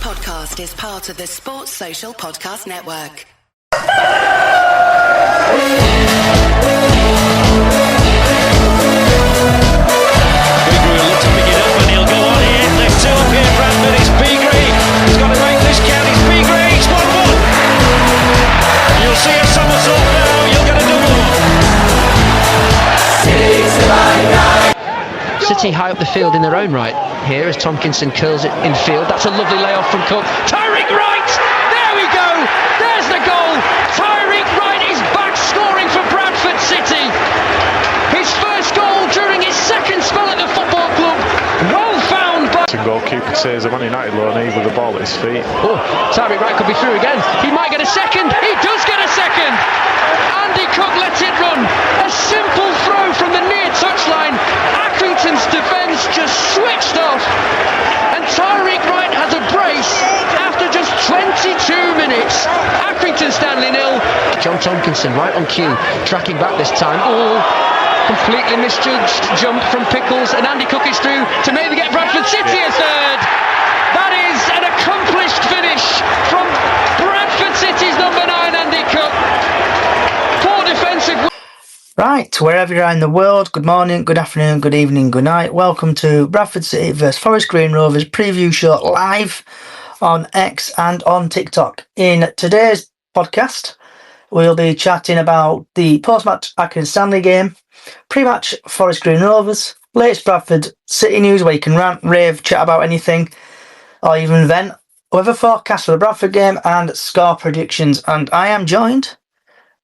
podcast is part of the Sports Social Podcast Network. Bigre will look to pick it up and he'll go on here. There's two up here, Bradford. It's Bigre. He's got to make this count. It's Bigre. It's 1-1. You'll see a somersault now. You'll get a double one. City high up the field in their own right here as Tompkinson curls it in field. That's a lovely layoff from Cook. Tyreek Wright! There we go! There's the goal! Tyreek Wright is back scoring for Bradford City. His first goal during his second spell at the football club. Well found by... Goalkeeper says a Man United loanee with the ball at his feet. Oh, Tyreek Wright could be through again. He might get a second. He does get a second. Andy Cook lets it run. A simple throw from the near touchline. Accrington's defence just switched off. And Tyreek Wright has a brace after just 22 minutes. Accrington Stanley 0. John Tompkinson right on cue, tracking back this time. Oh, completely misjudged jump from Pickles, and Andy Cook is through to maybe get Bradford City a third. That is an accomplished finish from Bradford City's number 9, Andy Cook. Poor defensive. Right, wherever you are in the world, good morning, good afternoon, good evening, good night. Welcome to Bradford City vs Forest Green Rovers preview show live on X and on TikTok. In today's podcast, we'll be chatting about the post-match Accrington Stanley game, pre-match Forest Green Rovers, latest Bradford City news where you can rant, rave, chat about anything, or even vent, weather forecast for the Bradford game, and score predictions. And I am joined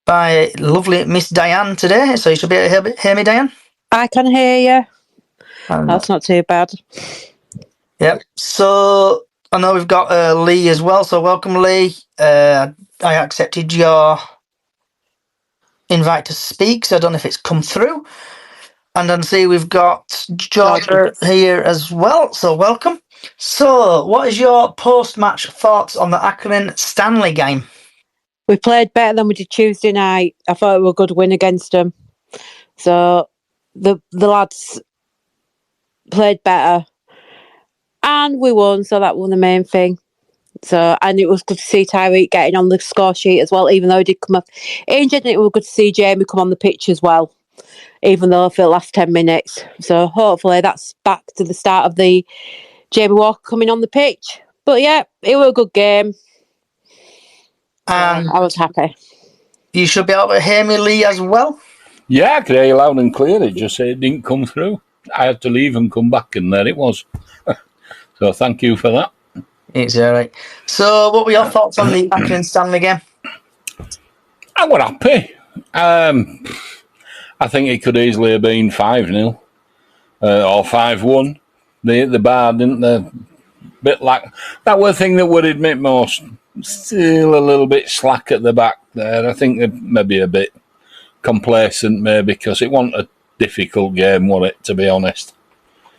by lovely Miss Diane today, so you should be able to hear me, Diane? I can hear you. That's not too bad. Yep, so I know we've got Lee as well, so welcome, Lee. I accepted your invite to speak, so I don't know if it's come through. And I see we've got Georgia here as well, so welcome. So, what is your post-match thoughts on the Accrington Stanley game? We played better than we did Tuesday night. I thought it was a good win against them. So, the lads played better. And we won, so that was the main thing. So, and it was good to see Tyreek getting on the score sheet as well, even though he did come up injured. And it was good to see Jamie come on the pitch as well, even though for the last 10 minutes. So hopefully that's back to the start of the Jamie Walker coming on the pitch. But yeah, it was a good game. I was happy. You should be able to hear me, Lee, as well. Yeah, I could hear you loud and clear. It just said it didn't come through. I had to leave and come back, and there it was. So thank you for that. It's all right. So, what were your thoughts on the Accrington Stanley game? I was happy. I think it could easily have been 5-0 or 5-1. They hit the bar, didn't they? Bit like that was the thing that worried me most. Still a little bit slack at the back there. I think they're maybe a bit complacent, maybe, because it wasn't a difficult game, was it, to be honest?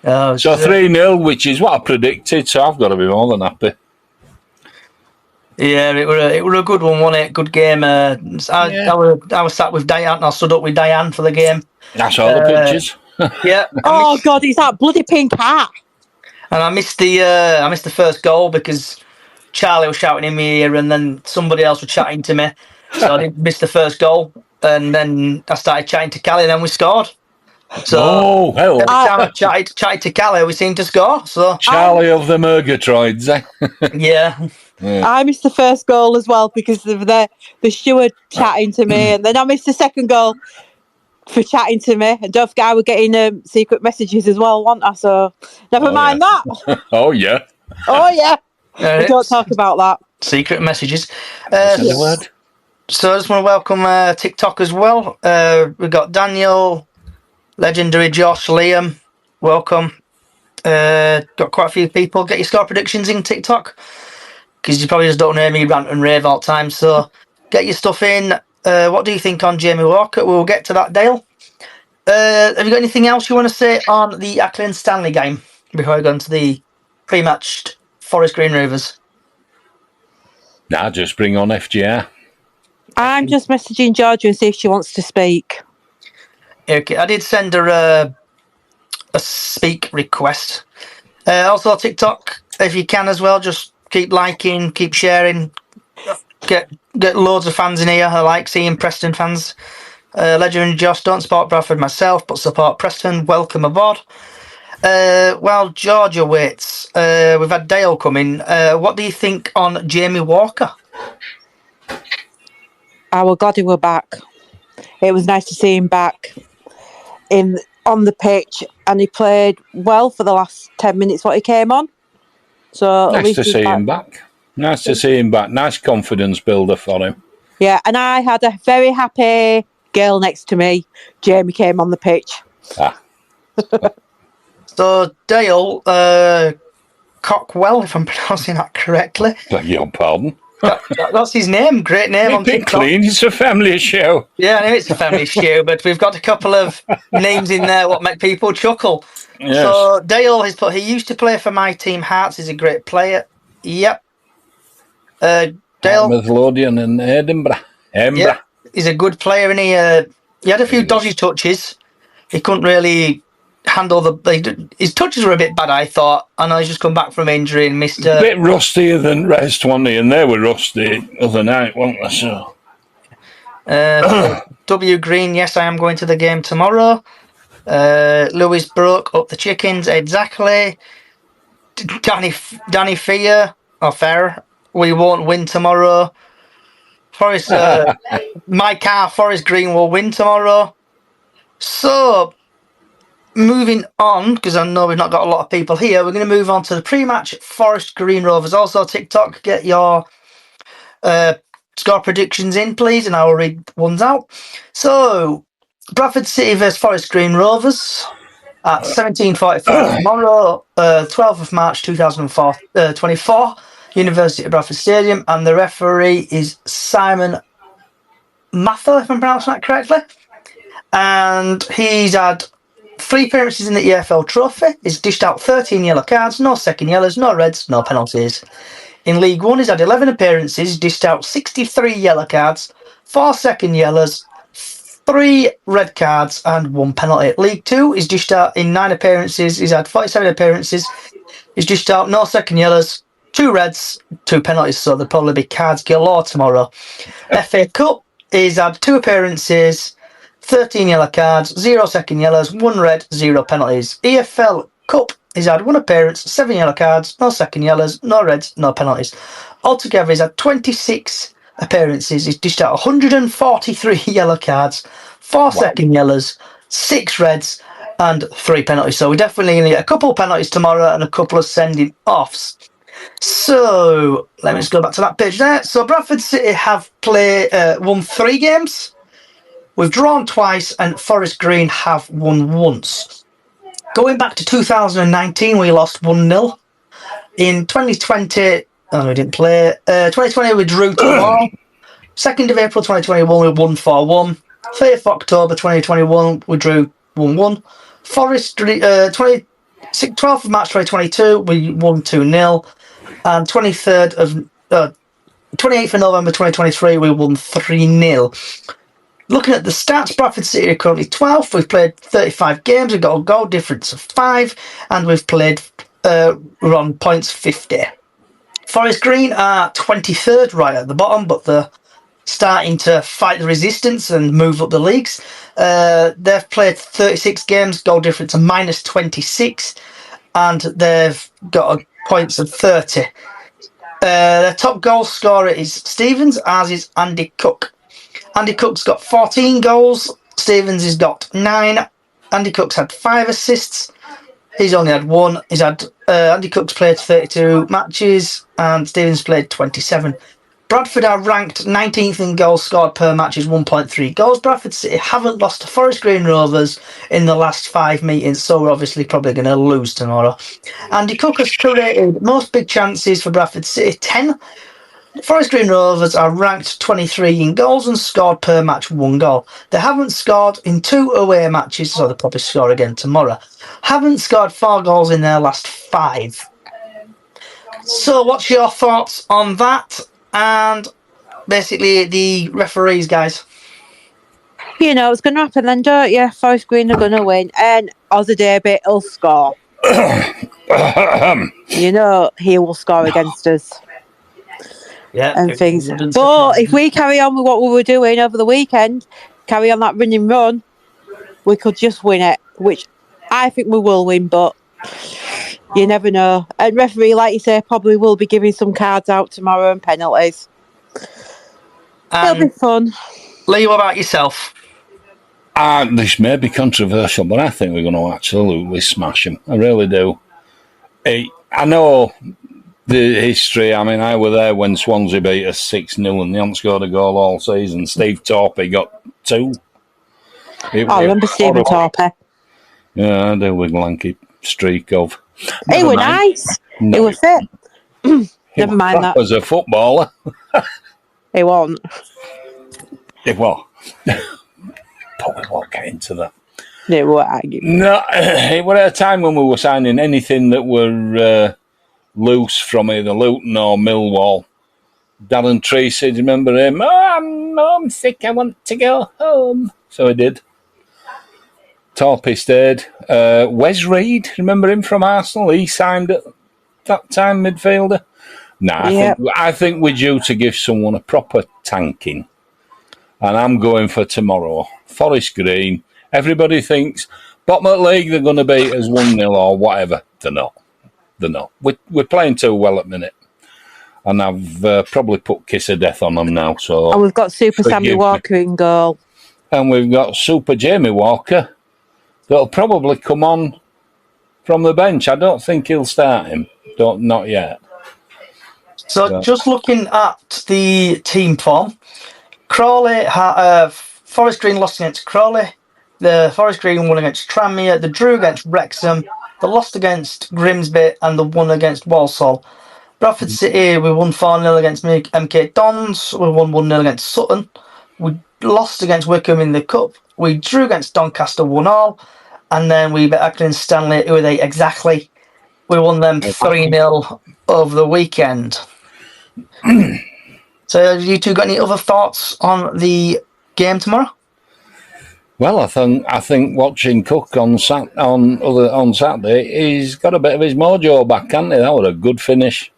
So 3-0, which is what I predicted, so I've got to be more than happy. Yeah, it were a good one, wasn't it? Good game. I was sat with Diane. I stood up with Diane for the game. I saw the pictures. Yeah. God, he's that bloody pink hat. And I missed the first goal because Charlie was shouting in my ear, and then somebody else was chatting to me, so I didn't miss the first goal. And then I started chatting to Callie, and then we scored. So every time I chatted to Callie, we seemed to score. So Charlie of the Murgatroyds, eh? Yeah. I missed the first goal as well because of the steward chatting to me, and then I missed the second goal for chatting to me. And don't forget, I was getting secret messages as well, wasn't I? So never mind that. Oh yeah. Oh yeah. We don't talk about that. Secret messages. So I just want to welcome TikTok as well. We've got Daniel, legendary Josh, Liam. Welcome. Got quite a few people. Get your score predictions in TikTok, because you probably just don't hear me rant and rave all the time. So get your stuff in. What do you think on Jamie Walker? We'll get to that, Dale. Have you got anything else you want to say on the Accrington Stanley game before I go into the pre-matched Forest Green Rovers? Nah, just bring on FGR. I'm just messaging Georgia and see if she wants to speak. Okay, I did send her a speak request. Also, TikTok, if you can as well, just keep liking, keep sharing. Get loads of fans in here. I like seeing Preston fans. Ledger and Josh, don't support Bradford myself, but support Preston. Welcome aboard. While Georgia waits, we've had Dale come in. What do you think on Jamie Walker? Our God, he were back. It was nice to see him back on the pitch, and he played well for the last 10 minutes what he came on. So nice to see him back. Nice to see him back. Nice confidence builder for him. Yeah, and I had a very happy girl next to me. Jamie came on the pitch. So Dale Cockwell, if I'm pronouncing that correctly. Beg your pardon. That's his name. Great name on TikTok. Clean. It's a family show. Yeah, I know it's a family show, but we've got a couple of names in there what make people chuckle. Yes. So Dale has put, he used to play for my team Hearts. He's a great player. Yep. Dale. Midlothian in Edinburgh. Yeah, he's a good player, and he had a few dodgy touches. He couldn't really handle his touches were a bit bad, I thought. I know he's just come back from injury and missed a bit rustier than rest, wasn't he? And they were rusty the other night, weren't they? So W Green, yes, I am going to the game tomorrow. Lewis broke up the chickens, exactly. Danny Fair, we won't win tomorrow. Forest Green will win tomorrow. So moving on, because I know we've not got a lot of people here, we're going to move on to the pre-match Forest Green Rovers. Also, TikTok, get your score predictions in, please, and I will read ones out. So, Bradford City versus Forest Green Rovers at 17:45 tomorrow, 12th of March 2024, University of Bradford Stadium, and the referee is Simon Mather, if I'm pronouncing that correctly. And he's had 3 appearances in the EFL Trophy. He's dished out 13 yellow cards, no second yellows, no reds, no penalties. In League 1, he's had 11 appearances, dished out 63 yellow cards, 4 second yellows, 3 red cards, and 1 penalty. League 2, he's dished out in 9 appearances, he's had 47 appearances, he's dished out no second yellows, 2 reds, 2 penalties, so there'll probably be cards galore tomorrow. FA Cup, he's had 2 appearances, 13 yellow cards, 0 second yellows, 1 red, 0 penalties. EFL Cup, he's had 1 appearance, 7 yellow cards, no second yellows, no reds, no penalties. Altogether, he's had 26 appearances. He's dished out 143 yellow cards, 4 second yellows, 6 reds, and 3 penalties. So we're definitely going to get a couple of penalties tomorrow and a couple of sending offs. So let me just go back to that page there. So Bradford City have won 3 games. We've drawn twice, and Forest Green have won once. Going back to 2019, we lost 1-0. In 2020, we didn't play. 2020, we drew 2-1. 2nd of April 2021, we won 4-1. 30th of October 2021, we drew 1-1. Forest, 12th of March 2022, we won 2-0. And 28th of November 2023, we won 3-0. Looking at the stats, Bradford City are currently 12th. We've played 35 games. We've got a goal difference of 5. And we've played, we're on points 50. Forest Green are 23rd, right at the bottom, but they're starting to fight the resistance and move up the leagues. They've played 36 games, goal difference of -26. And they've got points of 30. Their top goal scorer is Stevens, as is Andy Cook. Andy Cook's got 14 goals. Stevens has got 9. Andy Cook's had 5 assists. He's only had 1. He's had Andy Cook's played 32 matches and Stevens played 27. Bradford are ranked 19th in goals scored per match, is 1.3 goals. Bradford City haven't lost to Forest Green Rovers in the last 5 meetings, so we're obviously probably going to lose tomorrow. Andy Cook has created most big chances for Bradford City, 10. Forest Green Rovers are ranked 23 in goals and scored per match 1 goal. They haven't scored in 2 away matches, so they'll probably score again tomorrow. Haven't scored 4 goals in their last 5. So what's your thoughts on that? And basically the referees, guys. You know it's going to happen then, don't you? Forest Green are going to win, and Ozadabe will score. You know he will score against us. and it things. wouldn't But surprise if we carry on with what we were doing over the weekend, carry on that running run, we could just win it, which I think we will win, but you never know. And referee, like you say, probably will be giving some cards out tomorrow and penalties. It'll be fun. Lee, what about yourself? This may be controversial, but I think we're going to absolutely smash them. I really do. I know the history. I mean, I was there when Swansea beat us 6-0 and they haven't scored a goal all season. Steve Torpey got 2. I remember Stephen Torpey. Yeah, I do with lanky streak of. He was nice. No, he was fit. Never mind that. As a footballer. He won't. Well, but we won't get into that. They won't argue. No, it was at a time when we were signing anything that were loose from either Luton or Millwall. Darren Treacy, do you remember him? Oh, I'm sick, I want to go home. So he did. Torpey stayed. Wes Reid, remember him from Arsenal? He signed at that time, midfielder. I think we're due to give someone a proper tanking. And I'm going for tomorrow. Forest Green. Everybody thinks bottom of the league they're going to beat us 1-0 or whatever. They're not. We're playing too well at the minute. And I've probably put kiss of death on them now. So and we've got Super Sammy Walker in goal. And we've got Super Jamie Walker that'll probably come on from the bench. I don't think he'll start him. Not yet. So just looking at the team form, Crawley, Forest Green lost against Crawley. The Forest Green won against Tranmere. The drew against Wrexham. The lost against Grimsby and the won against Walsall. Bradford City, we won 4-0 against MK Dons. We won 1-0 against Sutton. We lost against Wickham in the Cup. We drew against Doncaster 1-1. And then we beat Accrington Stanley, who were they exactly. We won them 3-0 over the weekend. So have you two got any other thoughts on the game tomorrow? Well, I think watching Cook on Saturday, he's got a bit of his mojo back, hasn't he? That was a good finish.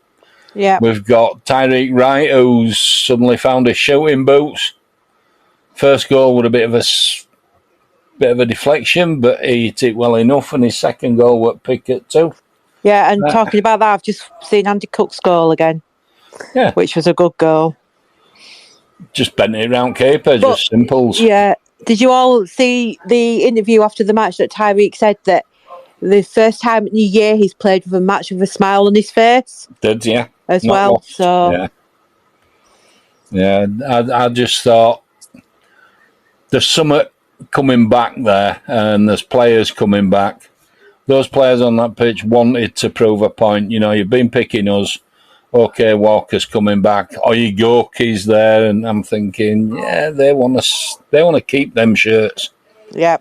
Yeah. We've got Tyreek Wright, who's suddenly found his shooting boots. First goal with a bit of a deflection, but he hit it well enough, and his second goal was Pickett too. Yeah, and talking about that, I've just seen Andy Cook's goal again. Yeah. Which was a good goal. Just bent it round keeper, just simples. Yeah. Did you all see the interview after the match that Tyreek said that the first time in a year he's played with a match with a smile on his face? Did, yeah. As not well, lost. So... Yeah, I just thought there's something coming back there, and there's players coming back. Those players on that pitch wanted to prove a point. You know, you've been picking us. Okay, Walker's coming back. Oyegoki's there, and I'm thinking, they want to keep them shirts. Yeah,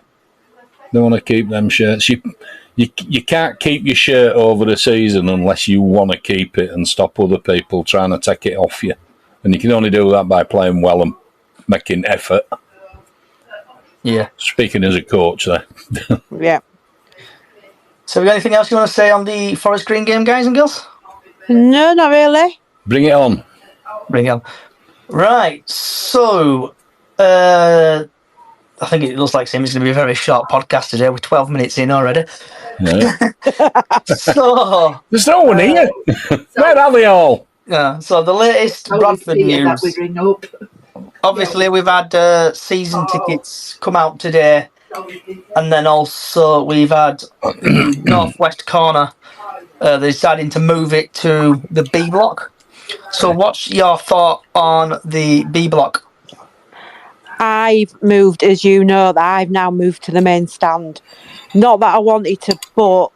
they want to keep them shirts. You can't keep your shirt over the season unless you want to keep it and stop other people trying to take it off you. And you can only do that by playing well and making effort. Yeah. Speaking as a coach there. Yeah. So, have you got anything else you want to say on the Forest Green game, guys and girls? No, not really. Bring it on. Right, so I think it looks like it's going to be a very short podcast today. We're 12 minutes in already. Yeah. So there's no one here. Where are they all? Yeah, so the latest Bradford news. Obviously, we've had season tickets come out today, and then also we've had the northwest corner. They're deciding to move it to the B block. So, what's your thought on the B block? I've moved, as you know, that I've now moved to the main stand. Not that I wanted to, but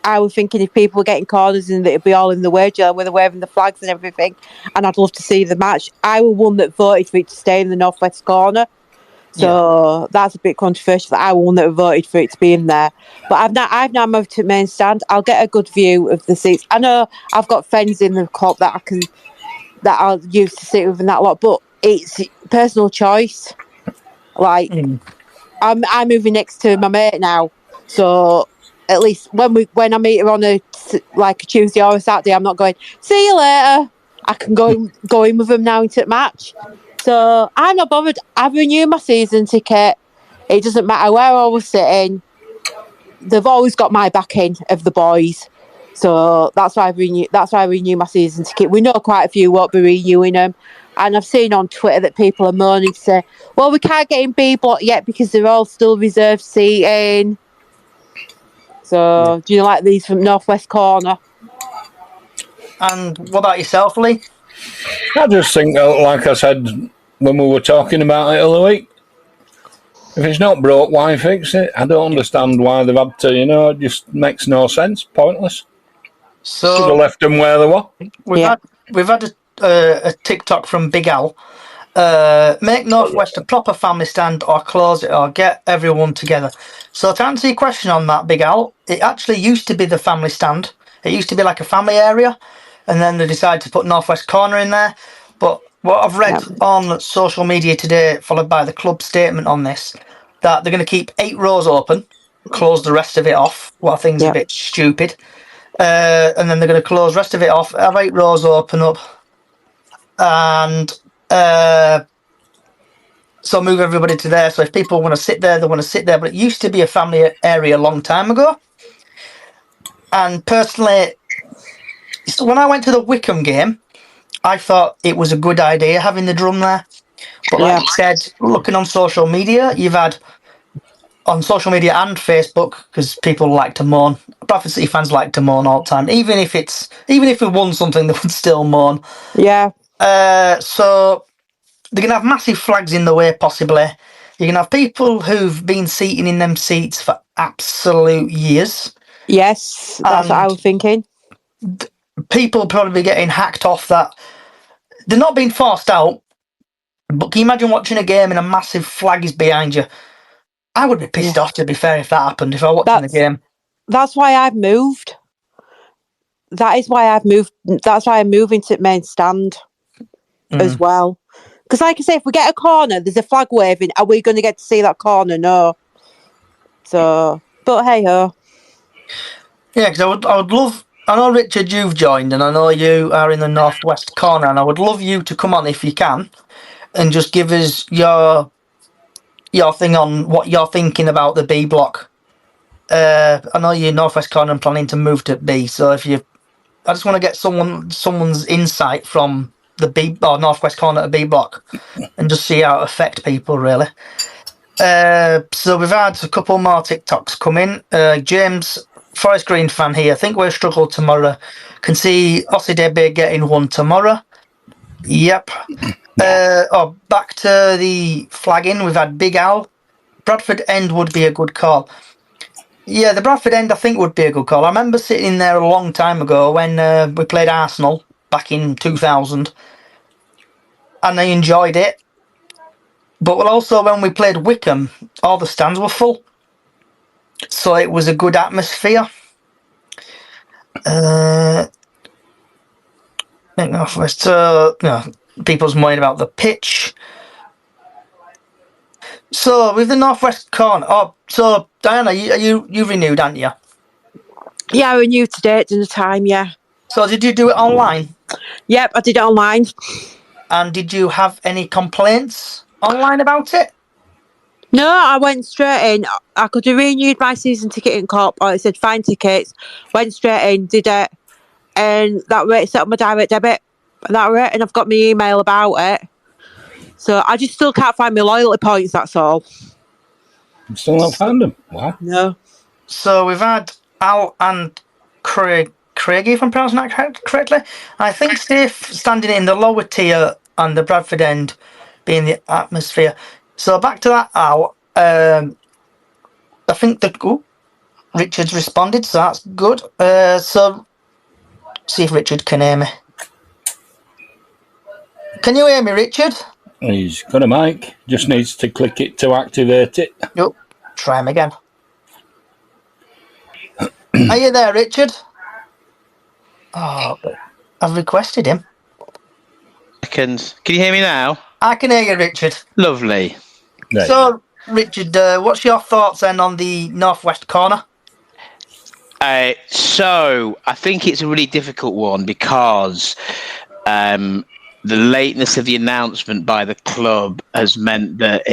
I was thinking if people were getting corners and it'd be all in the wedge with waving the flags and everything, and I'd love to see the match. I was one that voted for it to stay in the northwest corner. So that's a bit controversial. That I was one that voted for it to be in there. But I've now moved to main stand. I'll get a good view of the seats. I know I've got friends in the club that I'll use to sit with and that lot, but it's personal choice. Like I'm moving next to my mate now, so at least when I meet her on a Tuesday or a Saturday, I'm not going, see you later. I can go in with them now into the match. So I'm not bothered. I've renewed my season ticket. It doesn't matter where I was sitting. They've always got my backing of the boys. So that's why I renew my season ticket. We know quite a few won't be renewing them. And I've seen on Twitter that people are moaning to say, well, we can't get in B block yet because they're all still reserved seating. So do you like these from Northwest Corner? And what about yourself, Lee? I just think, like I said when we were talking about it the other week, if it's not broke, why fix it? I don't understand why they've had to, it just makes no sense. Pointless. So should have left them where they were. We've had a TikTok from Big Al. Make Northwest a proper family stand or close it or get everyone together. So to answer your question on that, Big Al, it actually used to be the family stand. It used to be like a family area, and then they decided to put Northwest Corner in there. But what I've read on social media today, followed by the club statement on this, that they're going to keep 8 rows open, close the rest of it off, what I think is a bit stupid. And then they're going to close the rest of it off, have 8 rows open up, and so move everybody to there. So if people want to sit there, they want to sit there. But it used to be a family area a long time ago. And personally, so when I went to the Wickham game, I thought it was a good idea having the drum there. But like you said, looking on social media, you've had on social media and Facebook, because people like to moan. Bradford City fans like to moan all the time. Even if we won something, they would still moan. Yeah. So they're going to have massive flags in the way, possibly. You're going to have people who've been seating in them seats for absolute years. Yes, that's what I was thinking. People probably getting hacked off that. They're not being forced out, but can you imagine watching a game and a massive flag is behind you? I would be pissed off, to be fair, if that happened, if I was watching the game. That's why I've moved. That is why I've moved. That's why I'm moving to the main stand as well. Because like I say, if we get a corner, there's a flag waving, are we going to get to see that corner? No. So, but hey-ho. Yeah, because I would love... I know, Richard, you've joined, and I know you are in the northwest corner, and I would love you to come on if you can, and just give us your thing on what you're thinking about the B block. I know you're northwest corner and planning to move to B, so I just want to get someone's insight from the B or northwest corner to B block, and just see how it affects people, really. So we've had a couple more TikToks come in. James, Forest Green fan here. I think we'll struggle tomorrow. Can see Ossie Debe getting one tomorrow. Yep. Back to the flagging. We've had Big Al. Bradford End would be a good call. Yeah, the Bradford End I think would be a good call. I remember sitting there a long time ago when we played Arsenal back in 2000, and I enjoyed it. But also when we played Wickham, all the stands were full. So it was a good atmosphere. People's moaning about the pitch. So with the northwest corner, so Diana, you renewed, haven't you? Yeah, I renewed today at dinner time. Yeah. So did you do it online? Yep, I did it online. And did you have any complaints online about it? No, I went straight in. I could have renewed my season ticket in Co-op, or it said find tickets. Went straight in, did it, and that way it set up my direct debit. And that was it, and I've got my email about it. So I just still can't find my loyalty points, that's all. You still not found them? Wow. No. So we've had Al and Craigie, if I'm pronouncing that correctly. I think Steve standing in the lower tier and the Bradford End being the atmosphere. So back to that, Al. I think Richard's responded, so that's good. So see if Richard can hear me. Can you hear me, Richard? He's got a mic. Just needs to click it to activate it. Yep. Try him again. Are you there, Richard? Oh, I've requested him. Seconds. Can you hear me now? I can hear you, Richard. Lovely. There So, Richard, what's your thoughts then on the northwest corner? So I think it's a really difficult one because the lateness of the announcement by the club has meant that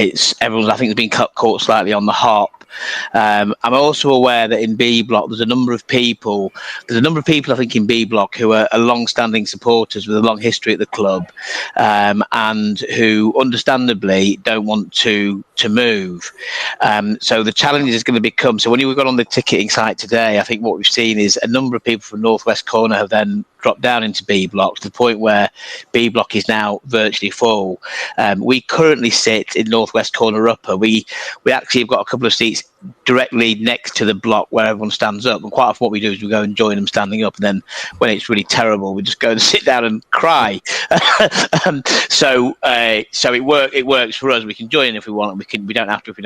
everyone's, I think, has been caught slightly on the hop. I'm also aware that in B Block there's a number of people I think in B Block who are long-standing supporters with a long history at the club, and who understandably don't want to move. So the challenge is going to become, so when we got on the ticketing site today, I think what we've seen is a number of people from Northwest Corner have then dropped down into B Block to the point where B Block is now virtually full. We currently sit in Northwest Corner Upper. We actually have got a couple of seats directly next to the block where everyone stands up, and quite often what we do is we go and join them standing up, and then when it's really terrible we just go and sit down and cry. So it works for us. We can join if we want, and we don't have to if we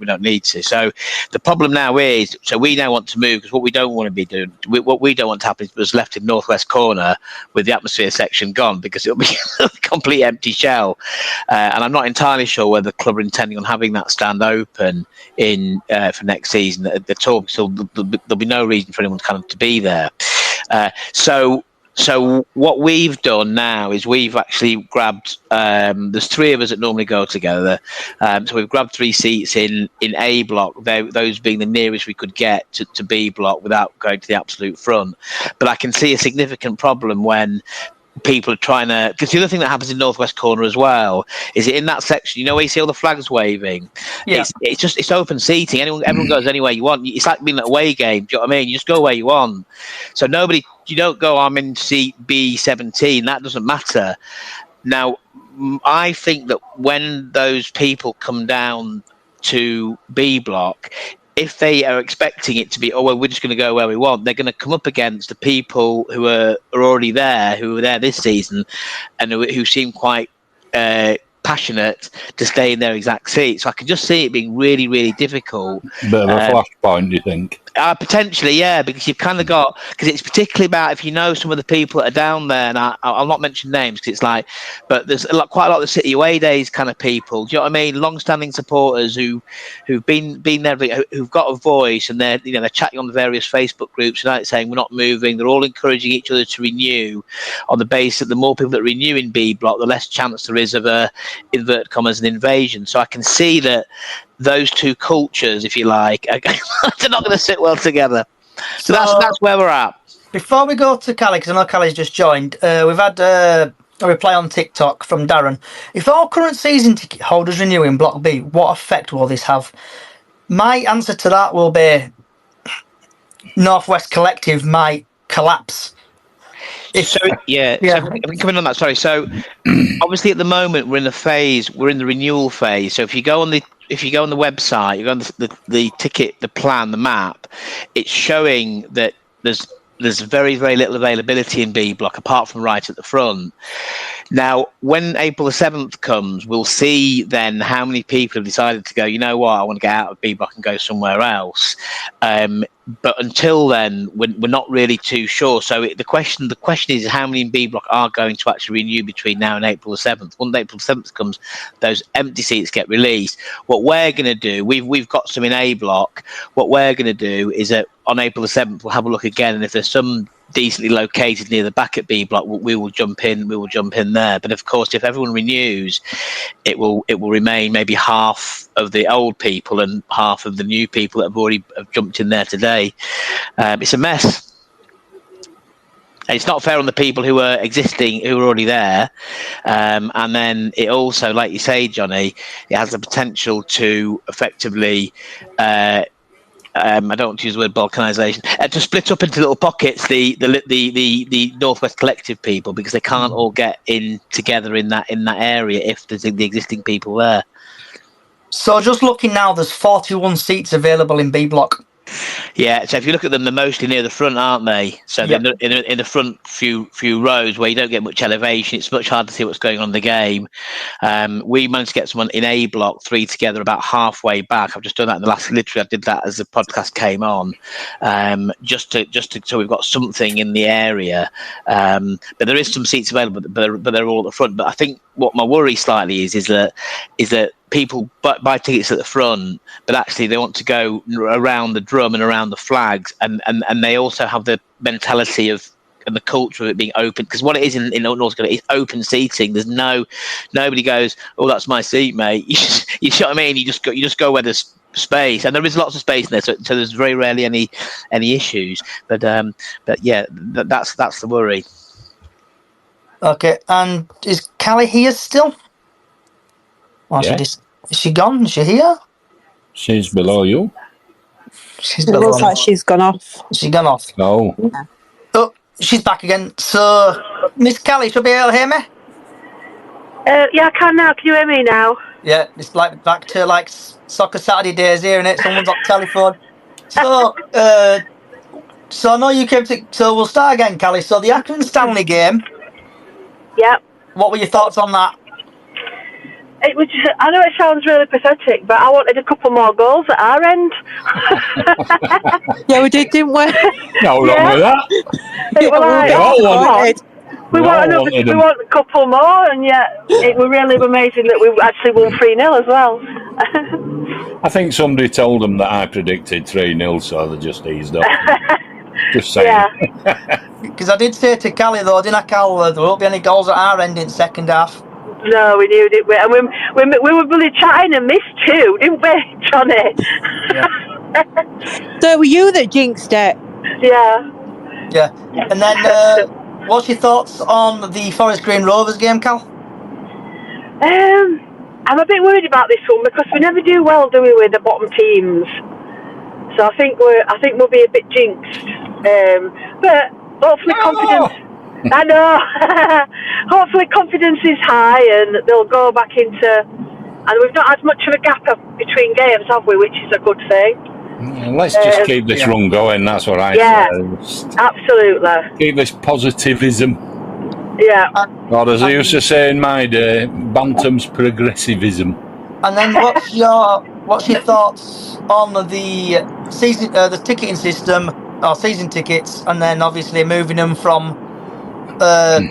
don't need to. So the problem now is, so we now want to move, because what we don't want to be doing, what we don't want to happen is us left in Northwest Corner with the atmosphere section gone, because it'll be a complete empty shell, and I'm not entirely sure whether the club are intending on having that stand open in for next season at all, so there'll be no reason for anyone to be there. So what we've done now is we've actually grabbed, there's three of us that normally go together, so we've grabbed 3 seats in A Block, those being the nearest we could get to B Block without going to the absolute front. But I can see a significant problem when people are trying to, because the other thing that happens in Northwest Corner as well is in that section, where you see all the flags waving, it's open seating. Everyone goes anywhere you want. It's like being at a away game. Do you know what I mean? You just go where you want. So you don't go, I'm in seat B17. That doesn't matter. Now, I think that when those people come down to B Block, if they are expecting it to be, we're just going to go where we want, they're going to come up against the people who are already there, who were there this season, and who seem quite passionate to stay in their exact seat. So I can just see it being really, really difficult. Bit of a flashpoint, do you think? Potentially, yeah, because you've kind of got, because it's particularly about if you know some of the people that are down there, and I'll not mention names because it's like, but there's quite a lot of the City Away Days kind of people. Do you know what I mean? Long-standing supporters who've been there, who've got a voice, and they're chatting on the various Facebook groups tonight, saying we're not moving. They're all encouraging each other to renew, on the basis that the more people that renew in B Block, the less chance there is of a, inverted commas, an invasion. So I can see that those two cultures, if you like, they're not going to sit well together. So that's where we're at. Before we go to Callie, because I know Callie's just joined, we've had a reply on TikTok from Darren. If all current season ticket holders renew in Block B, what effect will this have? My answer to that will be Northwest Collective might collapse. So coming on that, sorry. So obviously at the moment we're in the renewal phase. So if you go on the website, you go on the ticket, the plan, the map, it's showing that there's very, very little availability in B Block apart from right at the front. Now, when April the 7th comes, we'll see then how many people have decided to go, you know what, I want to get out of B Block and go somewhere else. But until then, we're not really too sure. So the question is how many in B Block are going to actually renew between now and April the 7th. Once April the 7th comes, those empty seats get released. What we're going to do, we've got some in A Block. What we're going to do is that on April the 7th, we'll have a look again, and if there's some decently located near the back at B Block, we will jump in there. But of course, if everyone renews, it will remain maybe half of the old people and half of the new people that have jumped in there today. It's a mess. And it's not fair on the people who are already there. And then it also, like you say, Johnny, it has the potential to effectively I don't want to use the word balkanisation, to split up into little pockets the Northwest Collective people, because they can't all get in together in that area if there's the existing people there. So just looking now, there's 41 seats available in B Block. Yeah, so if you look at them, they're mostly near the front, aren't they? So yep. They're in the front few rows where you don't get much elevation. It's much harder to see what's going on in the game. We managed to get someone in A Block 3 together about halfway back. I've just done that in the last. Literally, I did that as the podcast came on, just to so we've got something in the area. But there is some seats available, but they're all at the front. But I think what my worry slightly is that people buy tickets at the front, but actually they want to go around the drum and around the flags, and they also have the mentality of and the culture of it being open. Because what it is in North Carolina is open seating. There's nobody goes, oh, that's my seat, mate. You know what I mean? You just go where there's space, and there is lots of space in there, so there's very rarely any issues. But yeah, that's the worry. Okay, and is Callie here still? Or is she gone? Is she here? She's below you. She's It below looks me. like she's gone off. She's gone off. Oh. Yeah. Oh, she's back again. So, Miss Callie, should be able to hear me? Yeah, I can now. Can you hear me now? Yeah, it's like back to like soccer Saturday days here, innit? Someone's on telephone. So, so I know you came to. So we'll start again, Callie. So the Accrington Stanley game. Yep. What were your thoughts on that? It was just, I know it sounds really pathetic, but I wanted a couple more goals at our end. Yeah, we did, didn't we? No wrong with that. We want a couple more, and yet it was really amazing that we actually won 3-0 as well. I think somebody told them that I predicted 3-0, so they just eased up. Just saying. Yeah. Because I did say to Callie though, didn't I, Cal? There won't be any goals at our end in second half. No, we knew, didn't we? And we were really chatting and missed two, didn't we, Johnny? Yeah. So it were you that jinxed it? Yeah. Yeah. And then, what's your thoughts on the Forest Green Rovers game, Cal? I'm a bit worried about this one because we never do well, do we, with the bottom teams? So I think we'll be a bit jinxed. But hopefully confidence. I know. Hopefully confidence is high and they'll go back into. And we've not had much of a gap between games, have we? Which is a good thing. Yeah, let's just keep this run going. That's what I say. Absolutely. Keep this positivism. Yeah. Or as I used to say in my day, Bantam's progressivism. And then what's your thoughts on the season, the ticketing system, or season tickets, and then obviously moving them from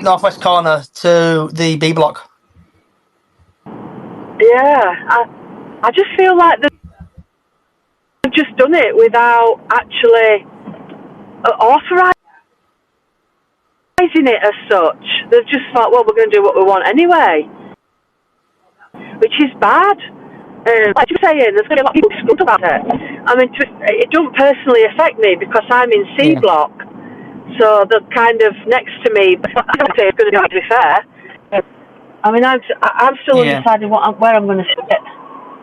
northwest corner to the B block? Yeah, I just feel like they've just done it without actually authorising it as such. They've just thought, well, we're going to do what we want anyway, which is bad. Like you're saying, there's going to be a lot of people discuss about it. I mean, it don't personally affect me because I'm in C block, so they're kind of next to me. But I don't say it's going to be fair. I mean, I'm still undecided where I'm going to sit,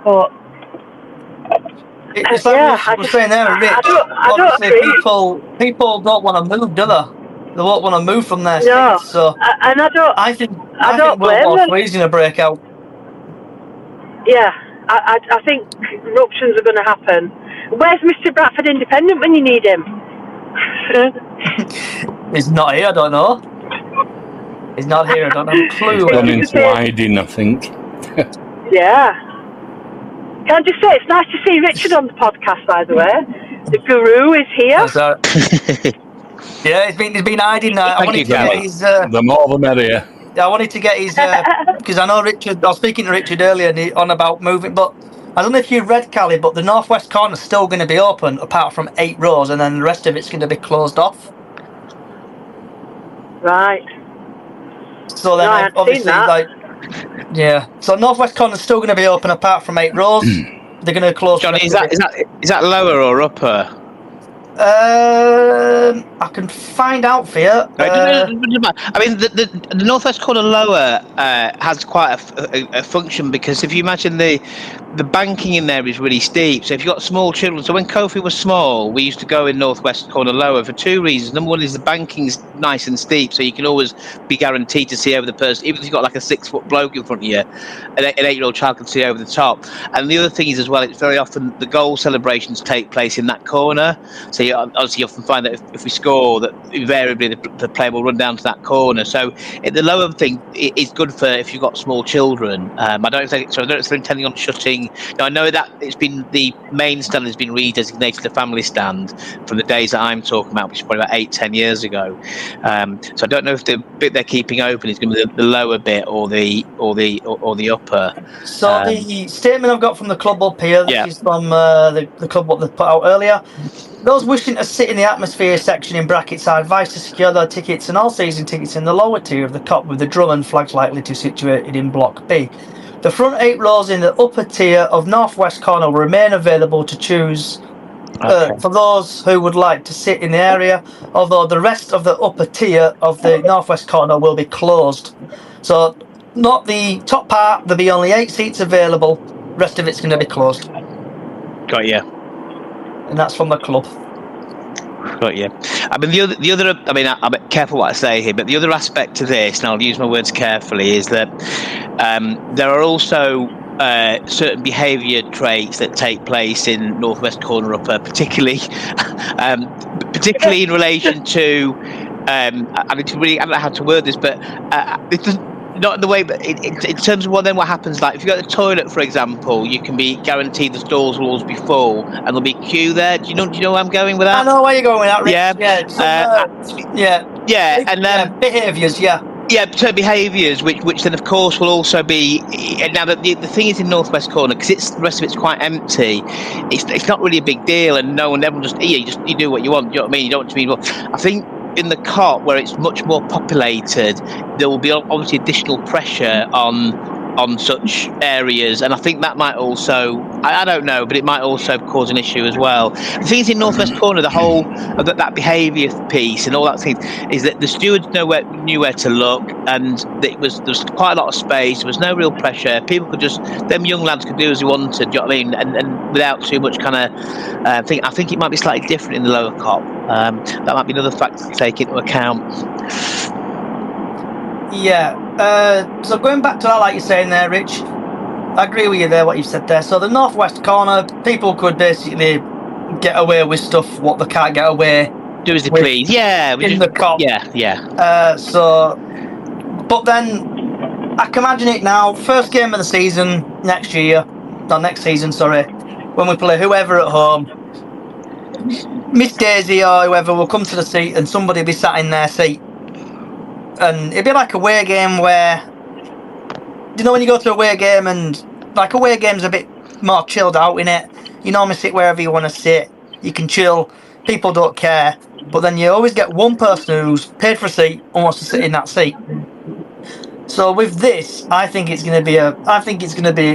but it's like we're saying there, Rich. I don't agree. People don't want to move, do they? They won't want to move from their seats. So, and I think blame World War them. III is going to break out. Yeah, I think eruptions are going to happen. Where's Mr. Bradford Independent when you need him? He's not here. I don't know. He's not here. I don't have a clue. He's gone into hiding, I think. Yeah. Can I just say, it's nice to see Richard on the podcast, by the way. The guru is here. Yeah, he's been hiding. I wanted to get his. The more the merrier. I wanted to get his because I know Richard. I was speaking to Richard earlier on about moving, but I don't know if you read, Callie, but the northwest corner is still going to be open apart from 8 rows, and then the rest of it's going to be closed off. Right. So then, obviously, So northwest corner is still going to be open apart from 8 rows. They're going to close. Johnny, is that lower or upper? I can find out for you. I mean, the northwest corner lower has quite a function, because if you imagine the banking in there is really steep. So if you've got small children, so when Kofi was small, we used to go in northwest corner lower for 2 reasons. Number one is the banking's nice and steep, so you can always be guaranteed to see over the person, even if you've got like a 6-foot bloke in front of you, an 8-year-old child can see over the top. And the other thing is as well, it's very often the goal celebrations take place in that corner. So you obviously often find that if we score, that invariably the player will run down to that corner. So the lower thing is good for if you've got small children. I don't know if they're intending on shutting. Now I know that it's been, the main stand has been redesignated a family stand from the days that I'm talking about, which is probably about 8-10 years ago. So I don't know if the bit they're keeping open is going to be the lower bit or the upper. So the statement I've got from the club up here, this is from the club what they put out earlier. Those wishing to sit in the atmosphere section in brackets are advised to secure their tickets and all season tickets in the lower tier of the Kop with the drum and flags likely to be situated in Block B. The front 8 rows in the upper tier of northwest corner will remain available to choose for those who would like to sit in the area, although the rest of the upper tier of the northwest corner will be closed. So, not the top part, there'll be only 8 seats available, rest of it's going to be closed. Got you. And that's from the club. Got you. I mean, the other. I mean, I'm careful what I say here, but the other aspect to this, and I'll use my words carefully, is that there are also certain behaviour traits that take place in Northwest Corner Upper, particularly in relation to. I don't know how to word this, but it doesn't. Not in the way, but in terms of what happens. Like if you go to the toilet, for example, you can be guaranteed the stalls will always be full, and there'll be a queue there. Do you know where I'm going with that? I know where you're going with that, Rich. And then behaviours, certain behaviours, which then of course will also be. Now the thing is in Northwest Corner, because the rest of it's quite empty. It's not really a big deal, and everyone just you do what you want. Do you know what I mean? You don't want to be. Well, I think in the Kop, where it's much more populated, there will be obviously additional pressure on such areas, and I think that might also, I don't know, but it might also cause an issue as well. The thing is in Northwest Corner, the whole of that behaviour piece and all that thing is that the stewards knew where to look, and there was quite a lot of space. There was no real pressure. People could them young lads could do as they wanted. Do you know what I mean? And without too much kind of thing. I think it might be slightly different in the lower Kop. That might be another factor to take into account. So going back to that, like you're saying there, Rich, I agree with you there, what you've said there. So the northwest corner, people could basically get away with stuff what they can't get away. Do as they please. Yeah. In the Kop. Yeah. But then I can imagine it now. First game of the season next season, when we play whoever at home. Miss Daisy or whoever will come to the seat and somebody will be sat in their seat. And it'd be like a away game where, when you go to a away game and like away game's a bit more chilled out in it. You normally sit wherever you want to sit. You can chill. People don't care. But then you always get one person who's paid for a seat and wants to sit in that seat. So with this, I think it's going to be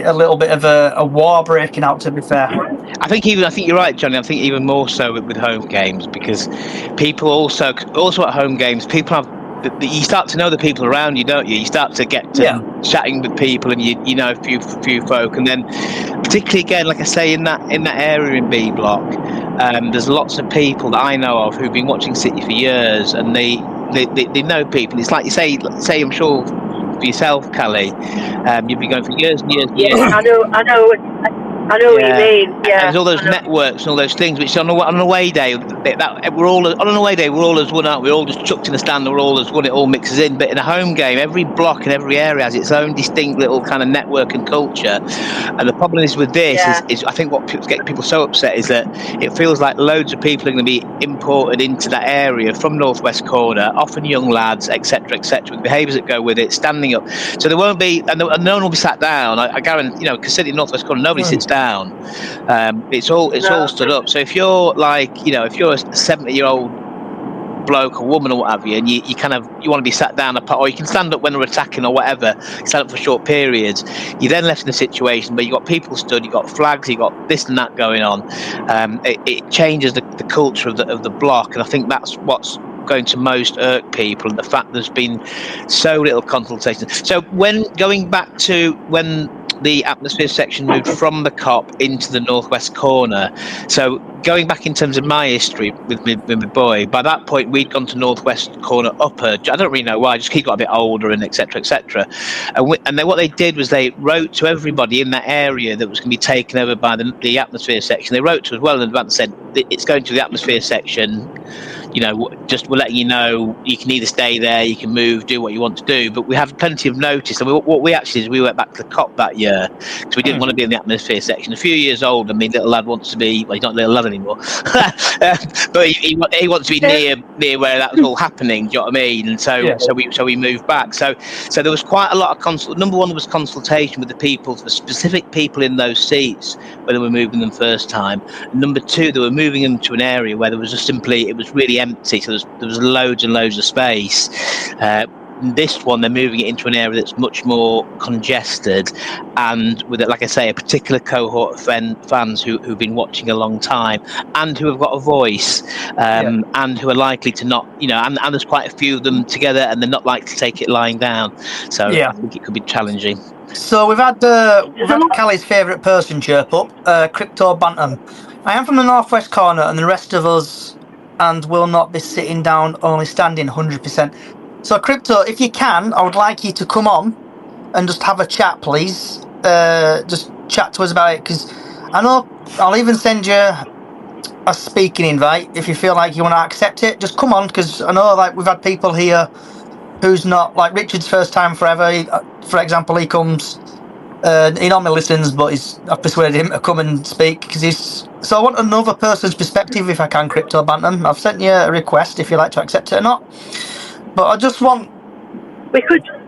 a little bit of a war breaking out. To be fair, I think you're right, Johnny. I think even more so with home games, because people also at home games, people have. You start to know the people around you, don't you? You start to get to chatting with people, and you know a few folk, and then particularly again, like I say, in that area in B Block, there's lots of people that I know of who've been watching City for years, and they know people. It's like you say, I'm sure for yourself, Callie, you've been going for years and years and years. I know what you mean. Yeah. And there's all those networks and all those things, which on an away day, we're all as one, aren't we? We're all just chucked in the stand, we're all as one, it all mixes in. But in a home game, every block and every area has its own distinct little kind of network and culture. And the problem is with this is I think what gets people so upset is that it feels like loads of people are going to be imported into that area from Northwest Corner, often young lads, etc., with behaviours that go with it, standing up. So there won't be, and no one will be sat down. I guarantee, because City Northwest Corner, nobody sits down. It's all stood up. So if you're if you're a 70-year-old bloke or woman or what have you, and you want to be sat down apart, or you can stand up when they're attacking or whatever, stand up for short periods, you're then left in a situation where you've got people stood, you've got flags, you've got this and that going on. It changes the culture of the block, and I think that's what's going to most irk people, and the fact there's been so little consultation. So when going back to when the atmosphere section moved from the Kop into the Northwest Corner, so going back in terms of my history with my boy, by that point we'd gone to Northwest Corner Upper. I don't really know why, just he got a bit older and etc. And then what they did was they wrote to everybody in that area that was going to be taken over by the atmosphere section. They wrote to us well in advance, said it's going to the atmosphere section. just we're letting you know you can either stay there, you can move, do what you want to do. But we have plenty of notice. And what we actually did, we went back to the COP that year because we didn't want to be in the atmosphere section. A few years old, little lad wants to be. Well, he's not a little lad anymore, but he wants to be near where that was all happening. Do you know what I mean? And so we moved back. So there was quite a lot of number one, there was consultation with the people, the specific people in those seats when they were moving them first time. And number two, they were moving them to an area where there was it was really empty, so there was loads and loads of space. This one, they're moving it into an area that's much more congested, and with it, like I say, a particular cohort of fans who've been watching a long time and who have got a voice, and who are likely to not, and there's quite a few of them together, and they're not likely to take it lying down. So I think it could be challenging. So we've had Callie's favourite person chirp up, Crypto Bantam. I am from the northwest corner, and the rest of us and will not be sitting down, only standing 100%. So, Crypto, if you can, I would like you to come on and just have a chat, please. Just chat to us about it, because I know I'll even send you a speaking invite if you feel like you want to accept it. Just come on, because I know we've had people here who's not, like Richard's first time forever. For example, he comes, he normally listens, but I've persuaded him to come and speak because so I want another person's perspective if I can, Crypto Bantam. I've sent you a request if you'd like to accept it or not. But I just want... Do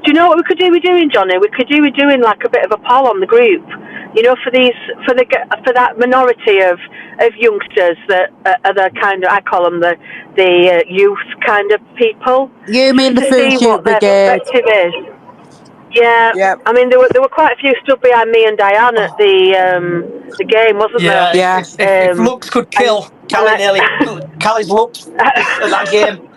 you know what we could do with doing, Johnny? We could do with doing like a bit of a poll on the group, for that minority of youngsters that are the kind of, I call them the youth kind of people. You mean the Food Shoot Brigade? Yeah. Yep. I mean, there were quite a few stood behind me and Diane at the game, wasn't there? Yeah. If looks could kill, Callie's looks at that game.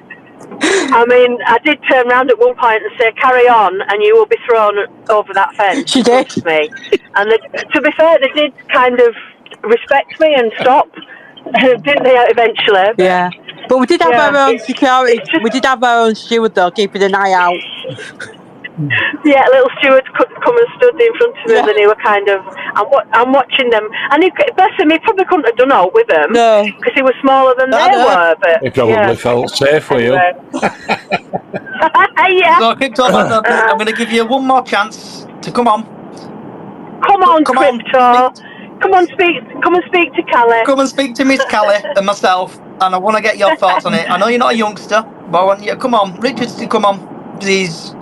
I mean, I did turn around at one point and say, "Carry on, and you will be thrown over that fence." She did. Me, and to be fair, they did kind of respect me and stop, didn't they? Eventually. Yeah, but we did have our own security. We did have our own steward though, keeping an eye out. Yeah, little steward come and stood in front of us, and he were kind of. I'm watching them, and bless him, he probably couldn't have done all with them because he was smaller than they were. But he probably felt safe for you. Yeah. So, I'm going to give you one more chance to come on. Come on, Crypto. Come and speak to Callie. Come and speak to Miss Callie and myself, and I want to get your thoughts on it. I know you're not a youngster, but I want you to come on. Richard's to come on. He's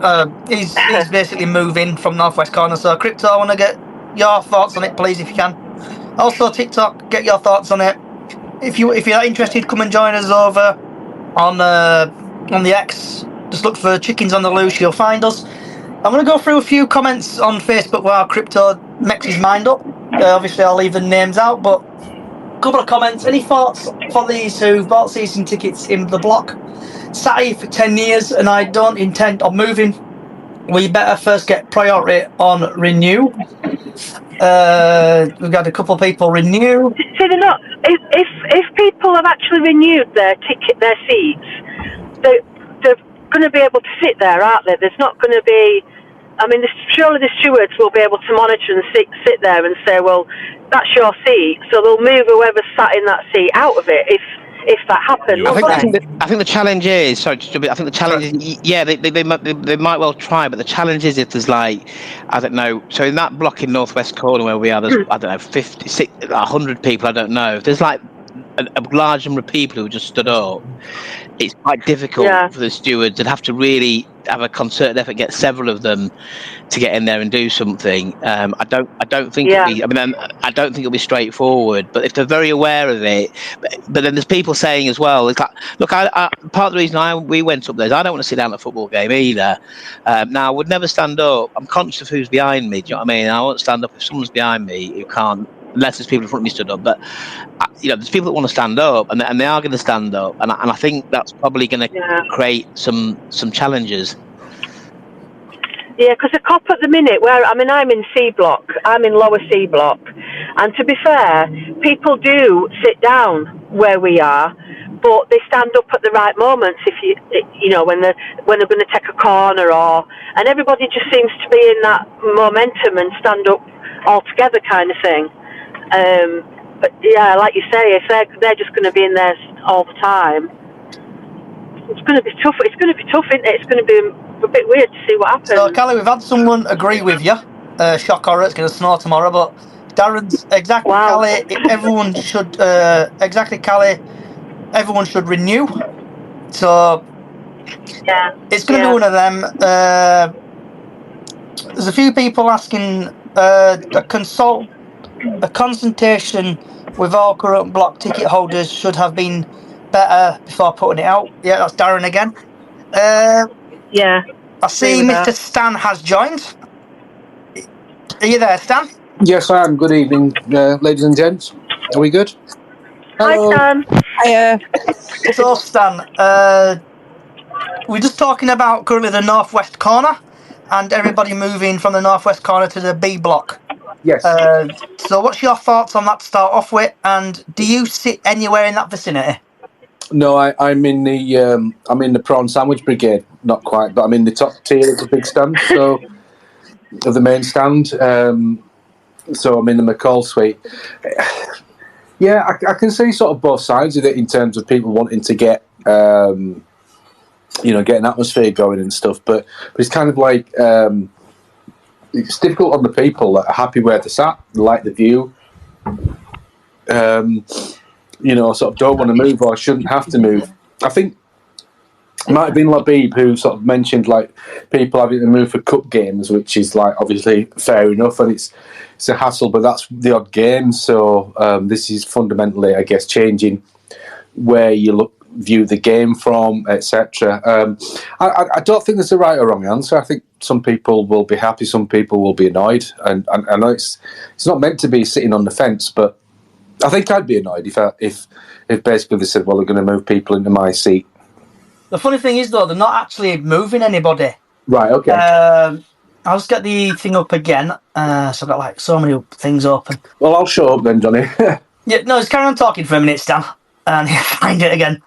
basically moving from northwest corner. So Crypto, I want to get your thoughts on it, please, if you can. Also TikTok, get your thoughts on it. If you're interested, come and join us over on the X. Just look for Chickens on the Loose. You'll find us. I'm going to go through a few comments on Facebook while Crypto makes his mind up. Obviously, I'll leave the names out, but a couple of comments. Any thoughts for these who bought season tickets in the block? Sat here for 10 years and I don't intend on moving. We better first get priority on renew. We've got a couple of people renew. See, they're not. If people have actually renewed their seats, they're going to be able to sit there, aren't they? There's not going to be. I mean, surely the stewards will be able to monitor and sit there and say, well, that's your seat. So they'll move whoever's sat in that seat out of it if that happens. I think the challenge is, sorry, I think the challenge is, they might well try, but the challenge is if there's I don't know, so in that block in northwest corner where we are, there's, I don't know, 50, 100 people, I don't know. If there's a large number of people who just stood up, it's quite difficult for the stewards. They'd have to really have a concerted effort, get several of them to get in there and do something. I don't think I don't think it'll be straightforward. But if they're very aware of it, but then there's people saying as well, it's like, look, I part of the reason we went up there is I don't want to sit down at a football game either. Now I would never stand up. I'm conscious of who's behind me. Do you know what I mean? I won't stand up if someone's behind me who can't. Unless there's people in front of me stood up, but there's people that want to stand up, and they are going to stand up, and I think that's probably going to create some challenges. Yeah, because the COP at the minute, I'm in C block, I'm in lower C block, and to be fair, people do sit down where we are, but they stand up at the right moments. When they're going to take a corner, and everybody just seems to be in that momentum and stand up all together kind of thing. But yeah, like you say, if they're just going to be in there all the time, It's going to be tough. It's going to be tough, isn't it? It's going to be a bit weird to see what happens. So, Callie, we've had someone agree with you. Shock horror, it's going to snow tomorrow, but Darren's exactly, Wow. Callie, everyone should, Callie, everyone should renew. So, Yeah. it's going to be one of them. There's a few people asking a consultation with all current block ticket holders should have been better before putting it out. Yeah, that's Darren again. Yeah. I see Mr. Stan has joined. Are you there, Stan? Yes, I am. Good evening, ladies and gents. Are we good? Hello. Hi, Stan. Hiya. So, Stan, we're just talking about currently the northwest corner and everybody moving from the northwest corner to the B block. Yes. So what's your thoughts on that to start off with, and do you sit anywhere in that vicinity? No, I'm in the prawn sandwich brigade. Not quite, but I'm in the top tier of the big stand, so of the main stand. So I'm in the McCall suite. Yeah, I can see sort of both sides of it in terms of people wanting to get get an atmosphere going and stuff, but it's kind of like it's difficult on the people that are happy where they're sat, like the view, sort of don't want to move or shouldn't have to move. I think it might have been Labib who sort of mentioned like people having to move for cup games, which is like obviously fair enough, and it's a hassle, but that's the odd game. So this is fundamentally, I guess, changing where you view the game from, etc. I don't think there's a right or wrong answer. I think some people will be happy, some people will be annoyed, and I know it's not meant to be sitting on the fence, but I think I'd be annoyed if basically they said, well, we're going to move people into my seat. The funny thing is, though, they're not actually moving anybody. Right, okay. I'll just get the thing up again. So I've got like so many things open. Well, I'll show up then, Johnny. Yeah, no, just carry on talking for a minute, Stan, and find it again.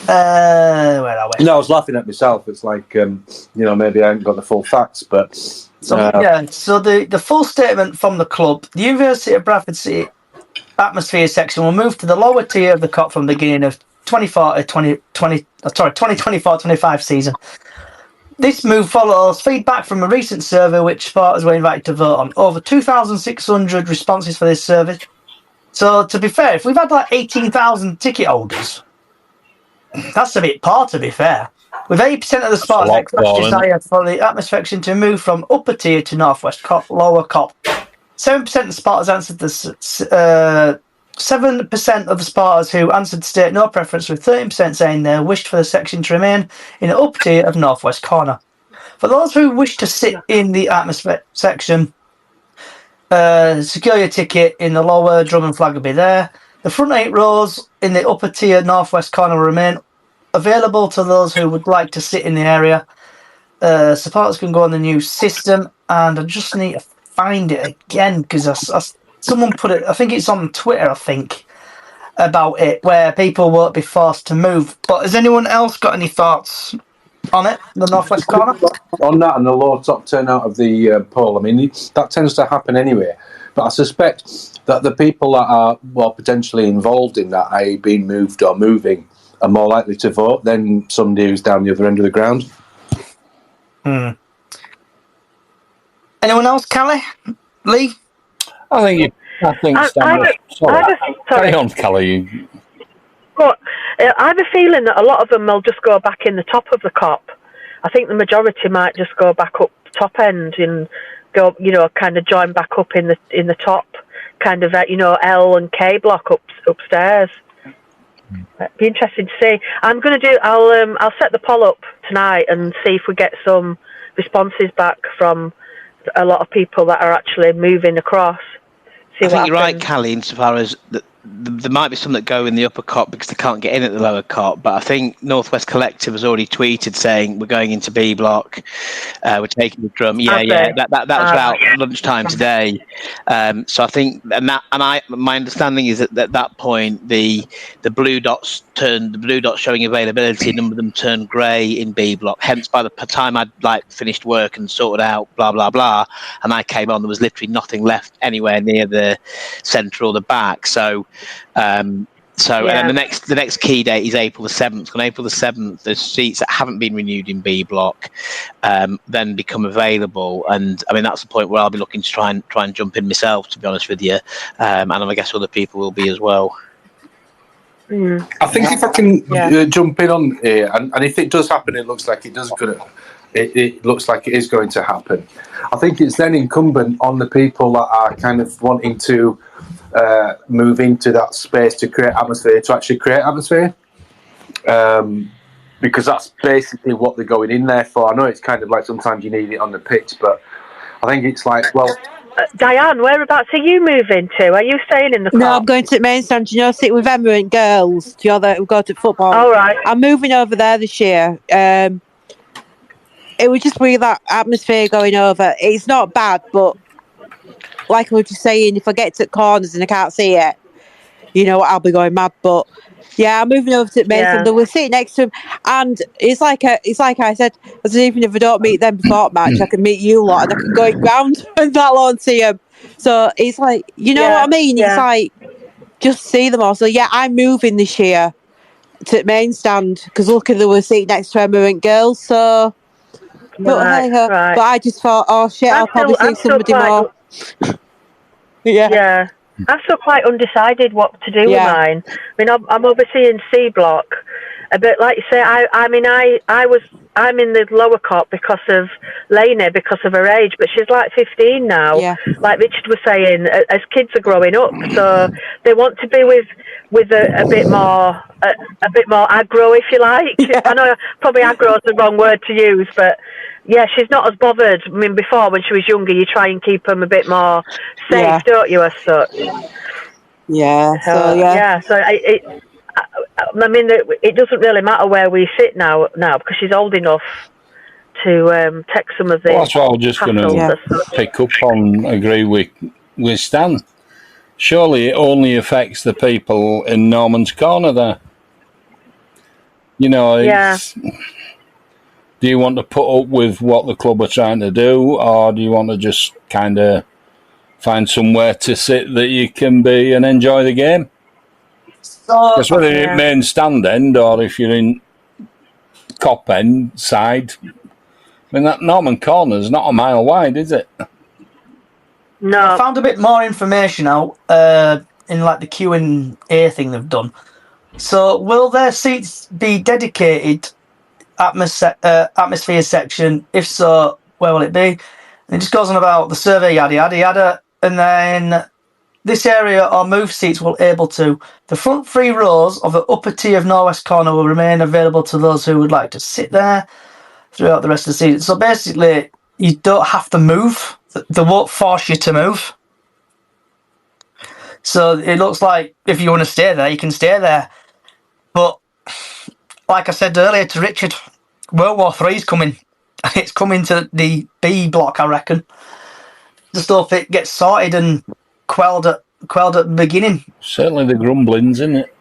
Where are we? No, I was laughing at myself. It's like, maybe I haven't got the full facts, but... So the full statement from the club, the University of Bradford City atmosphere section will move to the lower tier of the COP from the beginning of 2024-25 season. This move follows feedback from a recent survey which supporters were invited to vote on. Over 2,600 responses for this survey. So, to be fair, if we've had like 18,000 ticket holders, that's a bit poor, to be fair. With 80% of the supporters expressed desire for the atmosphere section to move from upper tier to northwest COP, lower COP. 7% of the supporters answered this. 7% of the supporters who answered state no preference, with 13% saying they wished for the section to remain in the upper tier of northwest corner. For those who wish to sit in the atmosphere section, secure your ticket in the lower drum and flag will be there. The front 8 rows in the upper tier northwest corner will remain available to those who would like to sit in the area. Supporters can go on the new system, and I just need to find it again because someone put it, I think it's on Twitter, about it, where people won't be forced to move. But has anyone else got any thoughts on it, the northwest corner? On that and the low top turnout of the poll, I mean, that tends to happen anyway. But I suspect that the people that are potentially involved in that, i.e. being moved or moving, are more likely to vote than somebody who's down the other end of the ground. Anyone else, Callie? Lee? I think carry on, Callie. But I have a feeling that a lot of them will just go back in the top of the COP. I think the majority might just go back up top end and go, kind of join back up in the top, kind of L and K block upstairs. It'd be interesting to see. I'll set the poll up tonight and see if we get some responses back from a lot of people that are actually moving across. I think you're right, Callie, insofar as there might be some that go in the upper COP because they can't get in at the lower COP, but I think Northwest Collective has already tweeted saying we're going into B block, we're taking the drum. That was about lunchtime today. So I think, my understanding is that at that point the blue dots showing availability, a number of them turned grey in B block. Hence, by the time I'd finished work and sorted out blah blah blah, and I came on, there was literally nothing left anywhere near the centre or the back. So So, and then the next key date is April the 7th. On April the 7th, the seats that haven't been renewed in B block then become available. And I mean, that's the point where I'll be looking to try and jump in myself, to be honest with you. And I guess other people will be as well. I think if I can jump in on here, and if it does happen, it looks like it looks like it is going to happen. I think it's then incumbent on the people that are kind of wanting to move into that space to create atmosphere, to actually create atmosphere, because that's basically what they're going in there for. I know it's kind of like sometimes you need it on the pitch, but I think it's like, well... Diane, whereabouts are you moving to? Are you staying in the car? No, I'm going to the main stand. Do you know, sit with Emma and girls? Do you know that we go to football? All right. I'm moving over there this year. It was just really that atmosphere going over. It's not bad, but like I was just saying, if I get to the corners and I can't see it, you know, I'll be going mad. But yeah, I'm moving over to the main stand. We're sitting next to him, and it's like I said, even if I don't meet them before match, I can meet you lot, and I can go round and that lot and see them. So it's like, you know what I mean? It's like just see them all. So yeah, I'm moving this year to the main stand because luckily they were sitting next to Emma and girls. So, but I just thought, oh shit, I'll probably see somebody more. Yeah. I'm still quite undecided what to do with mine. I mean, I'm overseeing C block, but like you say, I'm in the lower cop because of Lainey, because of her age, but she's like 15 now. Yeah. Like Richard was saying, as kids are growing up, so they want to be with a bit more aggro, if you like. Yeah. I know probably aggro is the wrong word to use, but yeah, she's not as bothered. I mean, before when she was younger, you try and keep them a bit more safe, don't you, as such? Yeah. So I mean, it doesn't really matter where we sit now because she's old enough to take some of the. Well, that's what I was just going to pick up on. Agree with Stan. Surely it only affects the people in Norman's Corner there. You know, do you want to put up with what the club are trying to do, or do you want to just kind of find somewhere to sit that you can be and enjoy the game? Because whether you're in main stand end or if you're in cop end side, I mean, that Norman Corner's not a mile wide, is it? No. I found a bit more information out in like the Q&A thing they've done. So will their seats be dedicated atmosphere section? If so, where will it be? And it just goes on about the survey, yada yada yada, and then this area or move seats will able to. The front 3 rows of the upper tier of Northwest Corner will remain available to those who would like to sit there throughout the rest of the season. So basically, you don't have to move. They won't force you to move. So it looks like if you want to stay there, you can stay there. But like I said earlier to Richard, World War III is coming. It's coming to the B block, I reckon. Just hope it gets sorted and quelled at the beginning. Certainly the grumblings, isn't it?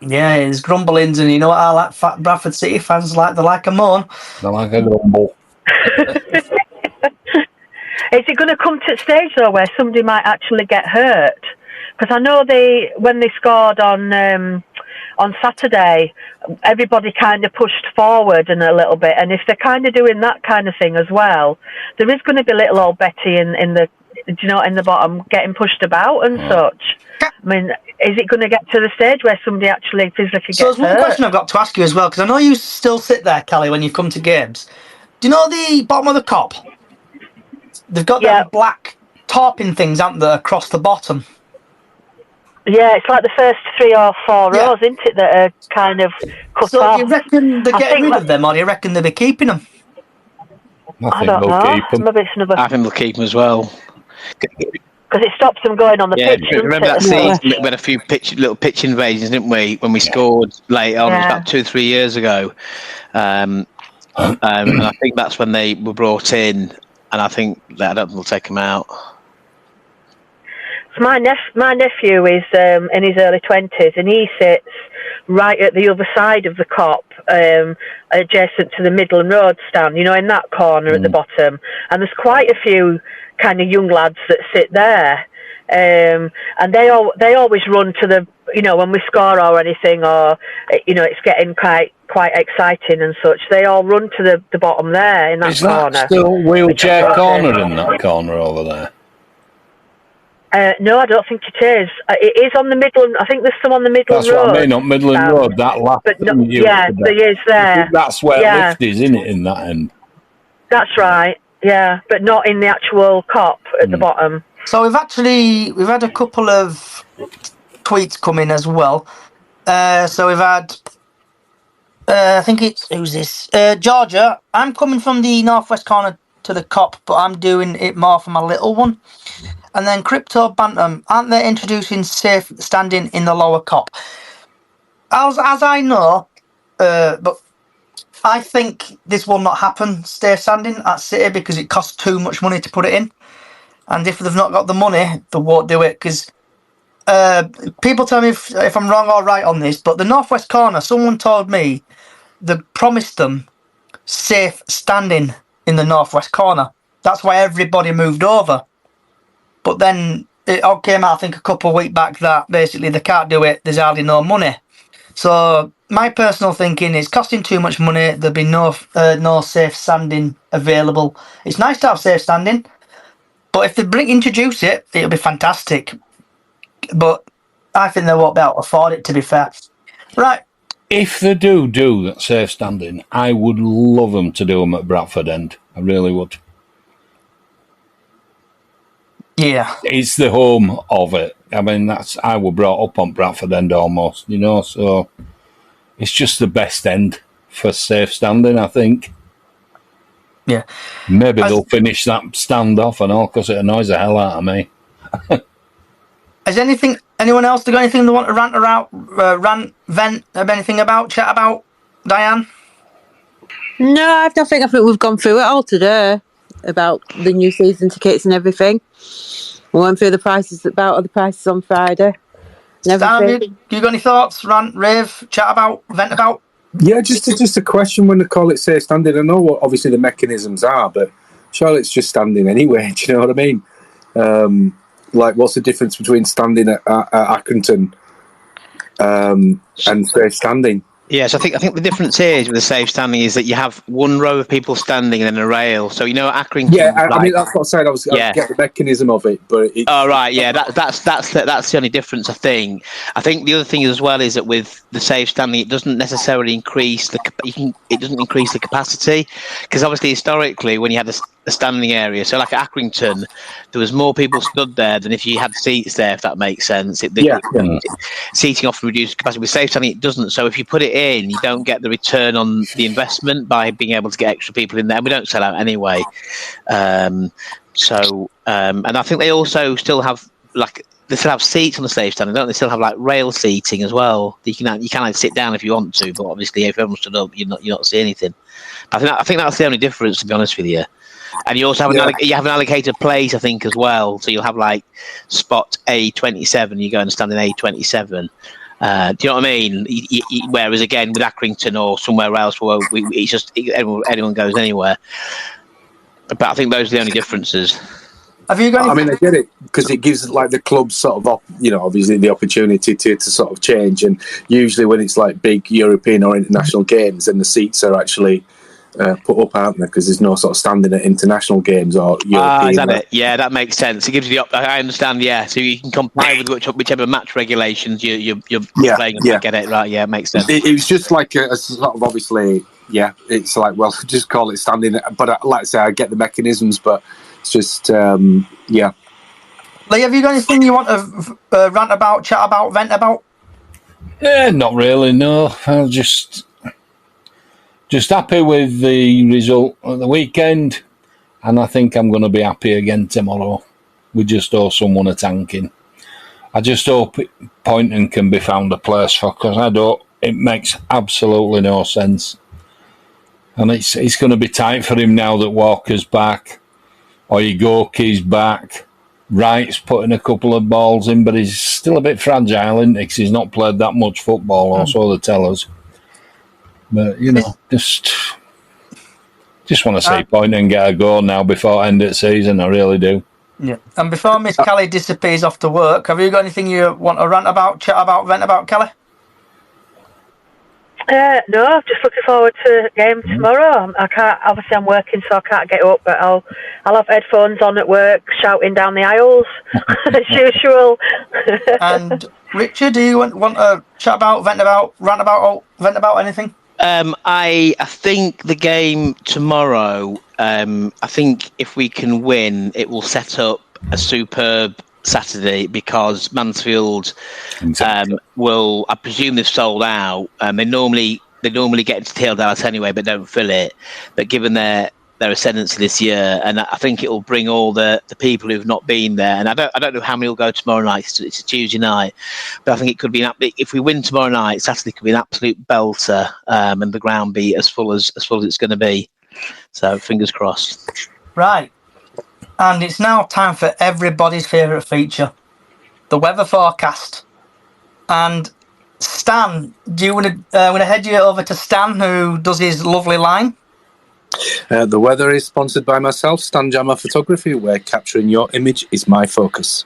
Yeah, it's grumblings, and you know what I like Bradford City fans like? They like a moan. They like a grumble. Is it going to come to a stage, though, where somebody might actually get hurt? Because I know when they scored on Saturday, everybody kind of pushed forward a little bit, and if they're kind of doing that kind of thing as well, there is going to be little old Betty in the bottom getting pushed about and such. I mean, is it going to get to the stage where somebody actually physically gets hurt? So there's one question I've got to ask you as well, because I know you still sit there, Kelly, when you've come to games. Do you know the bottom of the cop? They've got them black tarping things, haven't they, across the bottom? Yeah, it's like the first 3 or 4 rows, isn't it, that are kind of cut off. So do you reckon they're getting rid of them, or do you reckon they'll be keeping them? I don't know. Maybe it's another... I think they'll keep them as well. Because it stops them going on the pitch. Remember that season? We had a few little pitch invasions, didn't we? When we scored late on, it was about 2 or 3 years ago. And I think that's when they were brought in, and I don't think they'll take them out. So my nephew is in his early 20s, and he sits right at the other side of the cop, adjacent to the Midland Road stand, in that corner at the bottom. And there's quite a few kind of young lads that sit there. and they always run to the, when we score or anything, or it's getting quite exciting and such. They all run to the bottom there in that Is corner. that still wheelchair corner in that corner over there? No, I don't think it is. It is on the Midland. I think there's some on the Midland Road. That's what I mean, on Midland Road, that last but no, thing there is there. I think that's where lift is, isn't it, in that end? That's right, yeah, but not in the actual cop at the bottom. So we've had a couple of tweets come in as well. So we've had, I think it's, who's this? Georgia, I'm coming from the northwest corner to the cop, but I'm doing it more for my little one. And then Crypto Bantam, aren't they introducing safe standing in the lower cop? As I know, but I think this will not happen, safe standing at City, because it costs too much money to put it in. And if they've not got the money, they won't do it, because people tell me if I'm wrong or right on this, but the northwest corner, someone told me they promised them safe standing in the northwest corner. That's why everybody moved over. But then it all came out, I think, a couple of weeks back that basically they can't do it, there's hardly no money. So my personal thinking is costing too much money, there'll be no safe standing available. It's nice to have safe standing, but if they introduce it, it'll be fantastic. But I think they won't be able to afford it, to be fair. Right. If they do that safe standing, I would love them to do them at Bradford End. I really would. Yeah. It's the home of it. I mean, I was brought up on Bradford End almost, so it's just the best end for safe standing, I think. Yeah. Maybe they'll finish that standoff and all, because it annoys the hell out of me. Has anyone else got anything they want to vent anything about, chat about, Diane? No, I've nothing. I think we've gone through it all today about the new season tickets and everything. We went through the prices on Friday. And everything. You got any thoughts? Rant, rave, chat about, vent about? Yeah, just a question when they call it safe standing. I know what obviously the mechanisms are, but surely it's just standing anyway. Do you know what I mean? What's the difference between standing at Accrington and safe standing? Yes, I think the difference is with the safe standing is that you have one row of people standing and then a rail. So Accrington. Yeah, I mean that's what I said. I was get the mechanism of it, but right, yeah, that's the only difference. I think the other thing as well is that with the safe standing, it doesn't necessarily increase it doesn't increase the capacity, because obviously historically when you had a standing area, so like at Accrington, there was more people stood there than if you had seats there. If that makes sense. Seating often reduces capacity. With safe standing, it doesn't. So if you put it in, you don't get the return on the investment by being able to get extra people in there. We don't sell out anyway. And I think they also still have seats on the safe standing, don't they? Still have rail seating as well. You can sit down if you want to, but obviously if everyone stood up, you not see anything. I think that's the only difference, to be honest with you. And you also have an allocated place, I think, as well. So you'll have spot A27. You go and stand in A27. Do you know what I mean? Whereas again with Accrington or somewhere else, where it's just anyone goes anywhere. But I think those are the only differences. Have you got? I mean, I get it, because it gives the clubs sort of, obviously the opportunity to sort of change. And usually when it's big European or international games, then the seats are actually put up, aren't they? Because there's no sort of standing at international games or European. Is that it? Yeah, that makes sense. It gives you I understand. Yeah, so you can comply with whichever match regulations you're playing. I get it. Right? Yeah, it makes sense. It was just a sort of obviously. Yeah, it's just call it standing. But like I say, I get the mechanisms, but it's just, yeah. Lee, have you got anything you want to rant about, chat about, vent about? Yeah, not really, no. I'm just happy with the result of the weekend, and I think I'm going to be happy again tomorrow. We just owe someone a tanking. I just hope Poynton can be found a place for, because it makes absolutely no sense. And it's going to be tight for him now that Walker's back, or Igorki's back. Wright's putting a couple of balls in, but he's still a bit fragile, isn't he? Because he's not played that much football, or so they tell us. But, just want to see Poynton get a goal now before end of the season. I really do. Yeah. And before Miss Kelly disappears off to work, have you got anything you want to rant about, chat about, vent about, Kelly? No, I'm just looking forward to the game tomorrow. I can't. Obviously, I'm working, so I can't get up. But I'll have headphones on at work, shouting down the aisles as usual. And Richard, do you want to chat about, vent about, rant about, or vent about anything? I think the game tomorrow. I think if we can win, it will set up a superb Saturday because Mansfield will. I presume they've sold out. They normally get into Tail Dallas anyway, but don't fill it. But given their ascendancy this year, and I think it will bring all the people who've not been there. And I don't know how many will go tomorrow night. It's a Tuesday night, but I think it could be if we win tomorrow night, Saturday could be an absolute belter, and the ground be as full as it's going to be. So fingers crossed. Right, and it's now time for everybody's favourite feature, the weather forecast. And Stan, do you want to head you over to Stan, who does his lovely line? The weather is sponsored by myself, Stan Jammer Photography, where capturing your image is my focus.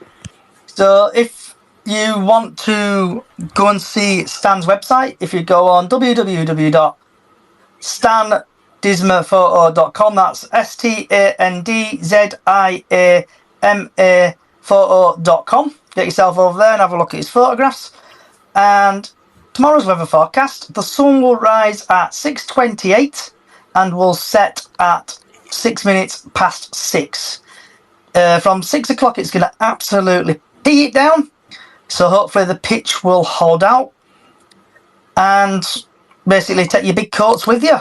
So if you want to go and see Stan's website, if you go on www.standismaphoto.com, that's STANDZIAMA photo.com. Get yourself over there and have a look at his photographs. And tomorrow's weather forecast, the sun will rise at 6:28 and will set at 6 minutes past 6. From 6 o'clock, it's going to absolutely pee it down. So hopefully the pitch will hold out. And basically take your big coats with you.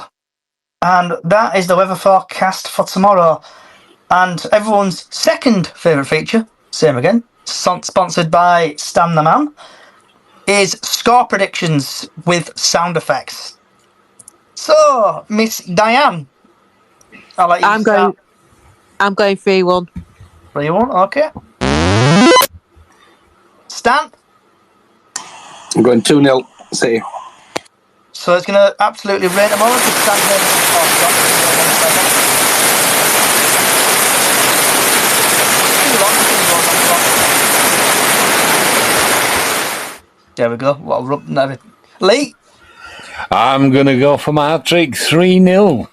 And that is the weather forecast for tomorrow. And everyone's second favourite feature, same again, sponsored by Stan the Man, is score predictions with sound effects. So, Miss Diane, I'll let you start. I'm going 3-1. 3-1, okay. Stan? I'm going 2-0 City. So it's going to absolutely rain tomorrow because Stan's here. There we go. What a rub. Lee? I'm going to go for my hat-trick, 3-0.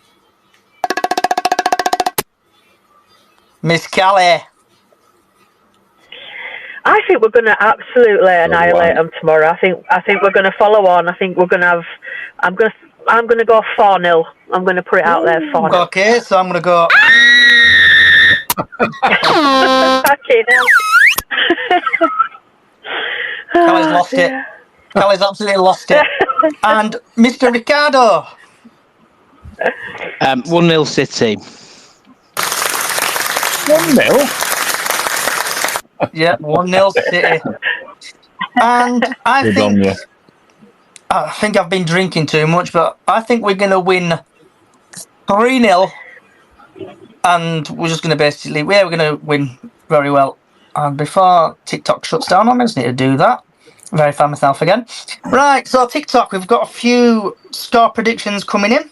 Miss Kelly? I think we're going to absolutely annihilate them tomorrow. I think we're going to follow on. I think we're going to have. I'm going to go 4-0. I'm going to put it out there 4-0. Okay, so I'm going to go. Kelly's lost it. Kelly's absolutely lost it. And Mr. Ricardo? 1-0 City. 1-0? Yeah, 1-0 City. And I think I've been drinking too much, but I think we're going to win 3-0. And we're just going to we're going to win very well. And before TikTok shuts down, I just need to do that. Verify myself again. Right, so TikTok, we've got a few score predictions coming in.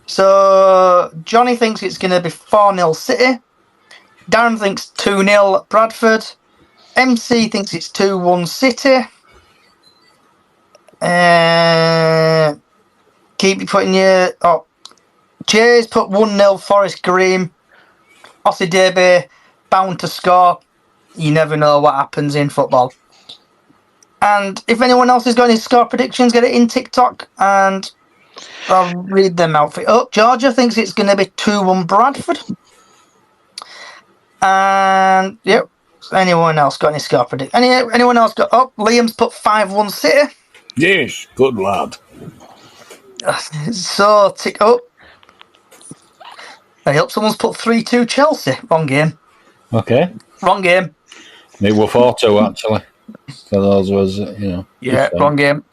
So Johnny thinks it's going to be 4-0 City. Darren thinks 2-0 Bradford. MC thinks it's 2-1 City. Keep putting your... Oh, Jay's put 1-0 Forest Green. Ossie Derby bound to score. You never know what happens in football. And if anyone else has got any score predictions, get it in TikTok and I'll read them out for you. Oh, Georgia thinks it's going to be 2-1 Bradford. And, yep. Anyone else got any score prediction? Anyone else got... Oh, Liam's put 5-1 City. Yes, good lad. So, I hope someone's put 3-2 Chelsea. Wrong game. Okay. Wrong game. It were 4-2, actually. So those was, Yeah, wrong game.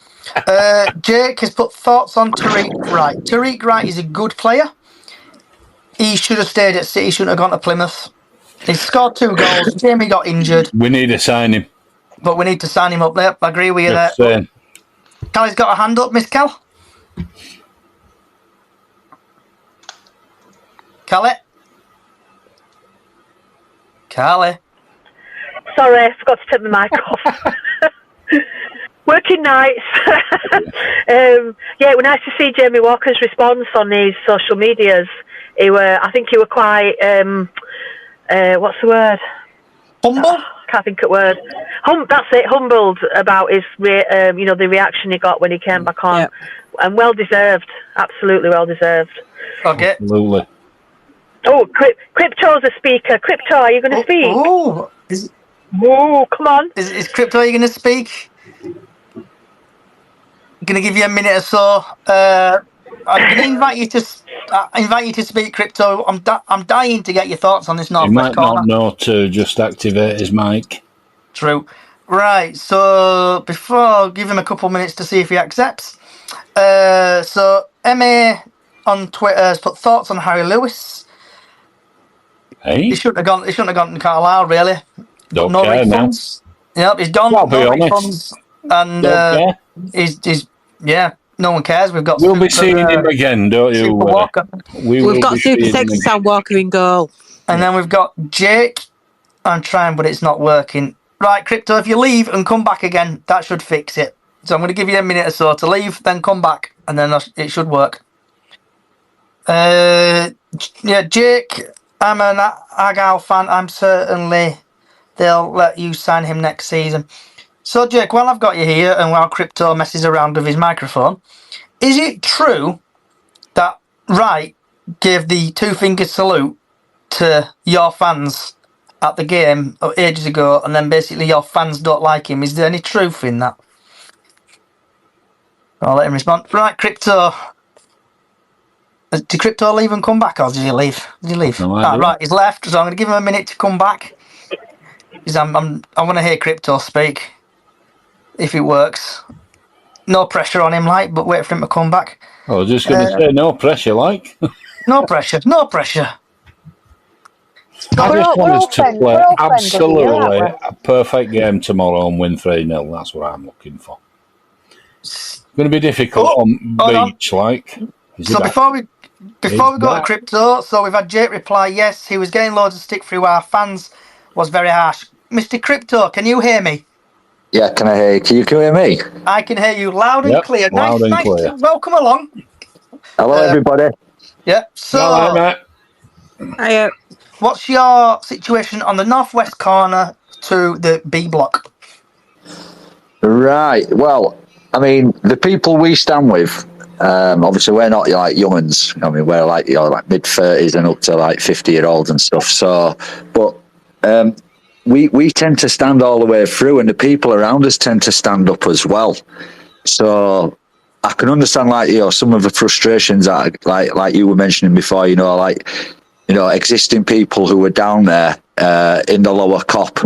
Jake has put thoughts on Tariq Wright. Tariq Wright is a good player. He should have stayed at City, shouldn't have gone to Plymouth. He scored 2 goals. Jamie got injured. We need to sign him. But we need to sign him up there. I agree with you there. Callie's got a hand up, Miss Cal. Callie? Carly. Sorry, I forgot to take my mic off. Working nights. Yeah, it was nice to see Jamie Walker's response on his social medias. I think he were quite, what's the word? Humble? Can't think of the word. That's it, humbled about his, the reaction he got when he came back on. Yep. And well deserved, absolutely well deserved. Okay. Absolutely. Oh, Crypto's a speaker. Crypto, are you going to speak? Oh, Come on. is Crypto, are you going to speak? Going to give you a minute or so. I'm going to invite you to speak, Crypto. I'm dying to get your thoughts on this He Northwest might corner. not know to just activate his mic. True. Right, so before I'll give him a couple minutes to see if he accepts. So MA on Twitter has put thoughts on Harry Lewis. Hey? He shouldn't have gone to Carlisle, really. Don't no care now. refunds. Yep, he's gone. I'll be No honest. refunds. And Don't care. he's no one cares. We've got We'll be seeing him again, don't you? Super Walker. We've got Super Sexy Sam Walker in goal. And then we've got Jake. I'm trying, but it's not working. Right, Crypto, if you leave and come back again, that should fix it. So I'm going to give you a minute or so to leave, then come back, and then it should work. Yeah, Jake, I'm an Argyle fan. I'm certainly they'll let you sign him next season. So, Jake, while I've got you here and while Crypto messes around with his microphone, is it true that Wright gave the two-finger salute to your fans at the game ages ago, and then basically your fans don't like him? Is there any truth in that? I'll let him respond. Right, Crypto. Did Crypto leave and come back, or did he leave? Did he leave? No idea. Right, he's left, so I'm going to give him a minute to come back. I want to hear Crypto speak, if it works. No pressure on him, but wait for him to come back. I was just going to say, no pressure, No pressure, no pressure. I just want us to play absolutely a perfect game tomorrow and win 3-0. That's what I'm looking for. It's going to be difficult on beach, So before we go to Crypto, so we've had Jake reply, yes, he was getting loads of stick through our fans, was very harsh. Mr. Crypto, can you hear me? Yeah, can I hear you? Can you hear me? I can hear you loud and clear. Loud and clear. Welcome along. Hello, everybody. Yeah, so what's your situation on the northwest corner to the B block? Right, well, I mean, the people we stand with, obviously we're not like young'uns. I mean, we're like mid-30s and up to 50-year-olds and stuff. So, but we tend to stand all the way through, and the people around us tend to stand up as well. So I can understand some of the frustrations that like you were mentioning before. Existing people who were down there in the lower cop,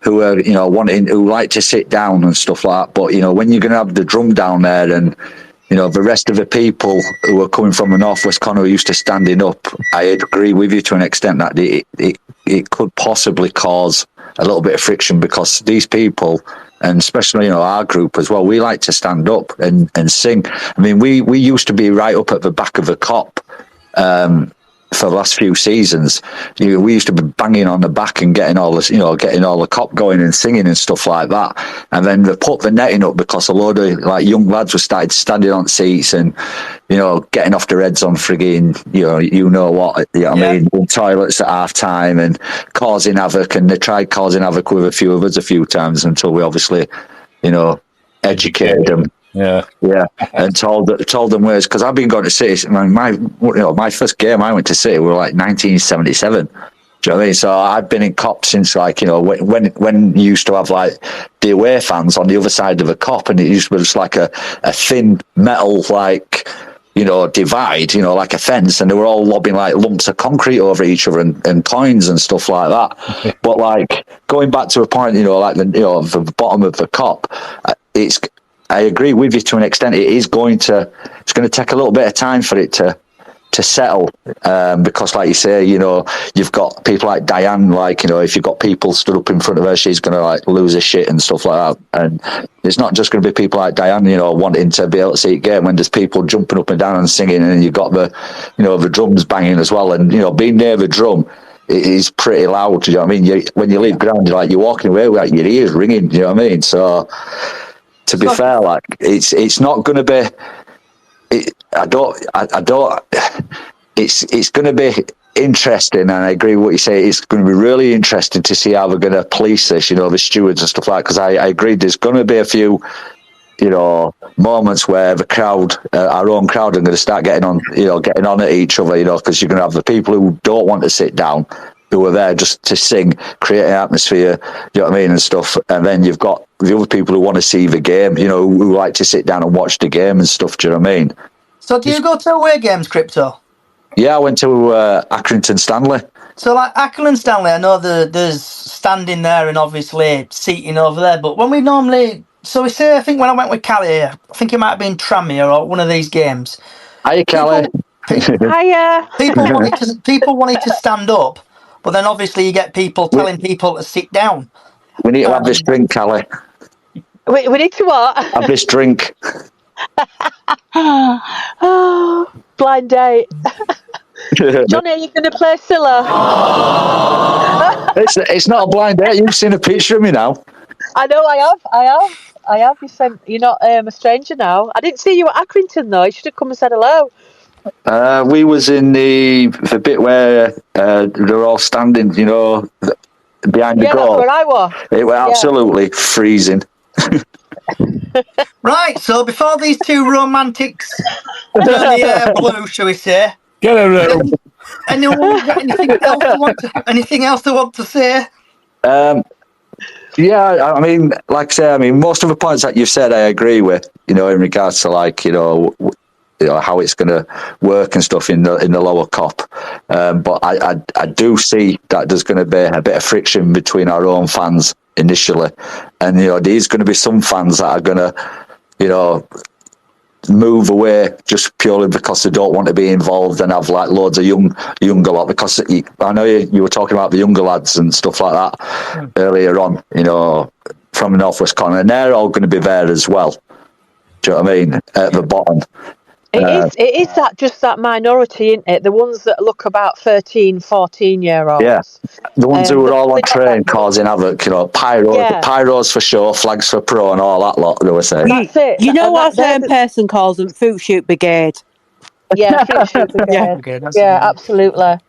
who are who like to sit down and stuff like that. But when you're going to have the drum down there, and the rest of the people who are coming from the northwest corner who are used to standing up, I agree with you to an extent that it could possibly cause a little bit of friction, because these people, and especially our group as well, we like to stand up and sing. I mean, we used to be right up at the back of the cop for the last few seasons. We used to be banging on the back and getting all this, getting all the cop going and singing and stuff like that. And then they put the netting up because a load of young lads were started standing on seats and getting off their heads on frigging I mean, toilets at half time and causing havoc. And they tried causing havoc with a few of us a few times until we obviously educated them. Yeah, and told them where's, because I've been going to City. My first game I went to City were 1977. Do you know what I mean? So I've been in cop since when you used to have the away fans on the other side of a cop, and it used to be just a thin metal divide, like a fence, and they were all lobbing lumps of concrete over each other and coins and stuff like that. But going back to a point, the bottom of the cop, I agree with you to an extent. It's going to take a little bit of time for it to settle, because like you say, you've got people like Diane, if you've got people stood up in front of her, she's going to lose her shit and stuff like that. And it's not just going to be people like Diane, wanting to be able to see it game, when there's people jumping up and down and singing, and you've got the drums banging as well. And, being near the drum, it is pretty loud. Do you know what I mean? When you leave ground, you're walking away with your ears ringing. Do you know what I mean? So to be fair, like it's not going to be. I don't. It's going to be interesting, and I agree with what you say. It's going to be really interesting to see how they're going to police this. The stewards and stuff like. Because I agree, there's going to be a few, moments where the crowd, our own crowd, are going to start getting on at each other. Because you're going to have the people who don't want to sit down, who are there just to sing, create an atmosphere. You know what I mean, and stuff. And then you've got the other people who want to see the game. Who like to sit down and watch the game and stuff. Do you know what I mean? So do you go to away games, Crypto? Yeah, I went to Accrington Stanley. So, like Accrington Stanley, I know there's standing there and obviously seating over there. But when we normally, we say, I think when I went with Callie, I think it might have been Tranmere or one of these games. Hiya, Callie. Hiya. People wanted to stand up, but then obviously you get people telling people to sit down. We need to have this drink, Callie. We need to what? Have this drink. Oh, blind date. Johnny, are you going to play Scylla? It's not a blind date. You've seen a picture of me now. I know, I have. You're not a stranger now. I didn't see you at Accrington though. You should have come and said hello. We was in the bit where they're all standing, behind the goal. That's where I was. It was absolutely freezing. Right, so before these two romantics turn the air blue, shall we say? Get a room. Anyone got anything else they want to say? Yeah, I mean, like I say, most of the points that you've said, I agree with. In regards to how it's going to work and stuff in the lower cop. But I do see that there's going to be a bit of friction between our own fans initially, and there's going to be some fans that are going to move away just purely because they don't want to be involved and have like loads of younger lot. Because I know you were talking about the younger lads and stuff like that earlier on, from the Northwest Corner, and they're all going to be there as well. Do you know what I mean? At the bottom. It is that minority, isn't it? The ones that look about 13, 14-year-olds. Yeah, the ones who were all on train causing havoc, pyros for show, flags for pro and all that lot, they were saying. That's it. You know what a certain person calls them? Foot Shoot Brigade. Yeah, Foot Shoot Brigade. Absolutely.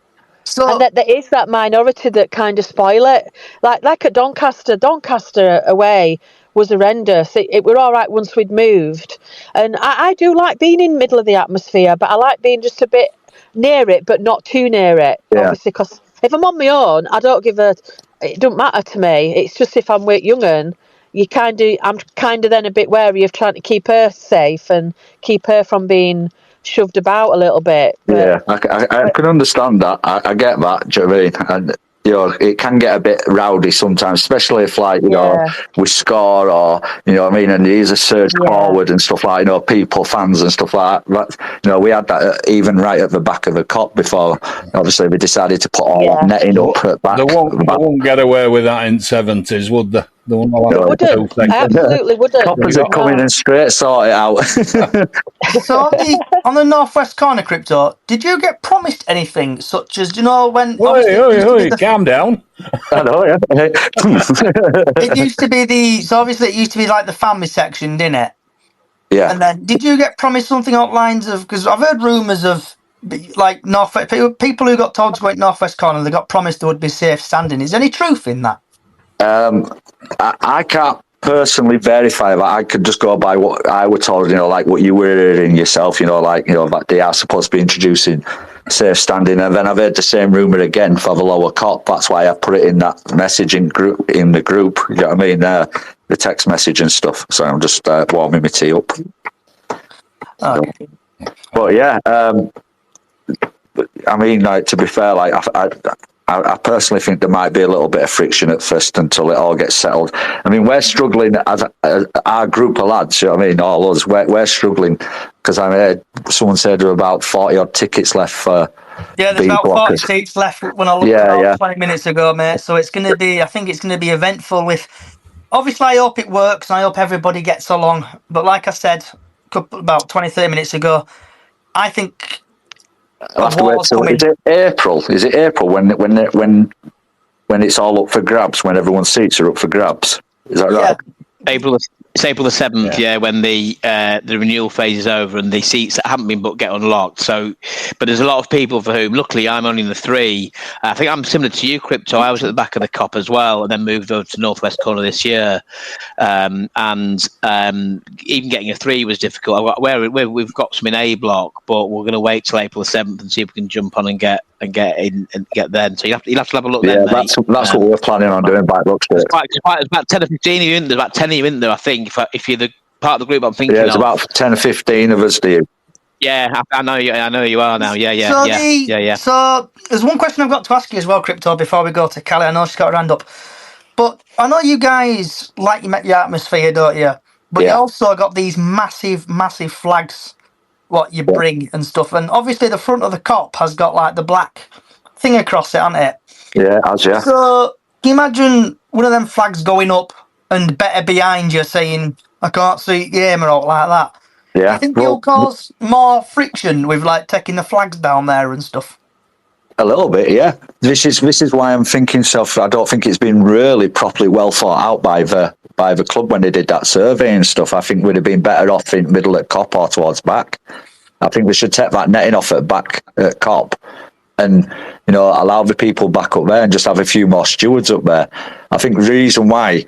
So, and there is that minority that kind of spoil it. Like at Doncaster away was horrendous. It were all right once we'd moved. And I do like being in the middle of the atmosphere, but I like being just a bit near it, but not too near it. Yeah. Obviously, because if I'm on my own, it don't matter to me. It's just if I'm with young'un, I'm kind of then a bit wary of trying to keep her safe and keep her from being shoved about a little bit. But, I can understand that. I get that. Do you know what I mean? And it can get a bit rowdy sometimes, especially if we score or what I mean, and there's a surge forward and stuff like people, fans and stuff like that. We had that even right at the back of the cop before. Obviously, we decided to put all that netting up at back. They won't get away with that in 70s, would they? They wouldn't. Absolutely wouldn't. Coppers are coming in straight, sort it out. So on the Northwest Corner, Crypto, did you get promised anything such as when? Calm down. I know, yeah. It used to be like the family section, didn't it? Yeah. And then did you get promised something along lines of? Because I've heard rumours of like people who got told to go at Northwest Corner, they got promised there would be safe standing. Is there any truth in that? I can't personally verify that. I could just go by what I was told, like what you were hearing yourself, that they are supposed to be introducing safe standing. And then I've heard the same rumour again for the lower cop. That's why I put it in that messaging group, in the group, you know what I mean? The text message and stuff. So I'm just warming my tea up. Okay. But yeah, I mean, to be fair, I personally think there might be a little bit of friction at first until it all gets settled. I mean, we're struggling as our group of lads, you know what I mean, all us, we're struggling because I heard someone said there were about 40 odd tickets left for there's about 40 seats left when I looked about 20 minutes ago, mate. So I think it's going to be eventful obviously I hope it works and I hope everybody gets along. But like I said about 20, 30 minutes ago, I think I'll have to wait till is it April? Is it April when it's all up for grabs? When everyone's seats are up for grabs? Is that right? It's April the 7th, when the renewal phase is over and the seats that haven't been booked get unlocked. So, but there's a lot of people for whom, luckily, I'm only in the 3. I think I'm similar to you, Crypto. I was at the back of the Cop as well, and then moved over to Northwest Corner this year. And even getting a 3 was difficult. We've got some in A block, but we're going to wait till April the 7th and see if we can jump on and get in and get then. So you'll have to have a look then, mate. That's what we're planning on doing by looks. There's about 10 or 15 of you in there. There's about 10 of you in there, I think. If you're the part of the group I'm thinking of. Yeah, it's about 10 or 15 of us, do you? Yeah, I know you are now. Yeah. So there's one question I've got to ask you as well, Crypto, before we go to Callie. I know she's got her hand up. But I know you guys like your atmosphere, don't you? But you also got these massive, massive flags, what you bring and stuff. And obviously the front of the Cop has got like the black thing across it, hasn't it? Yeah, as yeah. So can you imagine one of them flags going up and better behind you saying, I can't see game or all like that? Yeah. Do you think it'll cause more friction with like taking the flags down there and stuff? A little bit, yeah. This is why I'm thinking so. I don't think it's been really properly well thought out by the club when they did that survey and stuff. I think we'd have been better off in middle at Cop or towards back. I think we should take that netting off at back at Cop and, allow the people back up there and just have a few more stewards up there. I think the reason why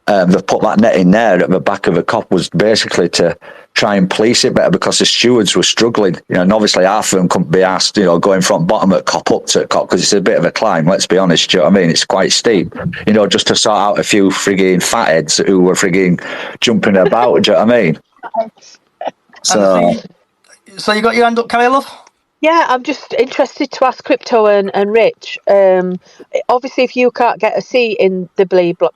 they've put that net in there at the back of the Cop was basically to try and police it better because the stewards were struggling. And obviously half of them couldn't be asked, going from bottom at Cop up to Cop because it's a bit of a climb, let's be honest. Do you know what I mean? It's quite steep, just to sort out a few frigging fatheads who were frigging jumping about. Do you know what I mean? So you got your hand up, Callie, love? Yeah, I'm just interested to ask Crypto and Rich. Obviously, if you can't get a seat in the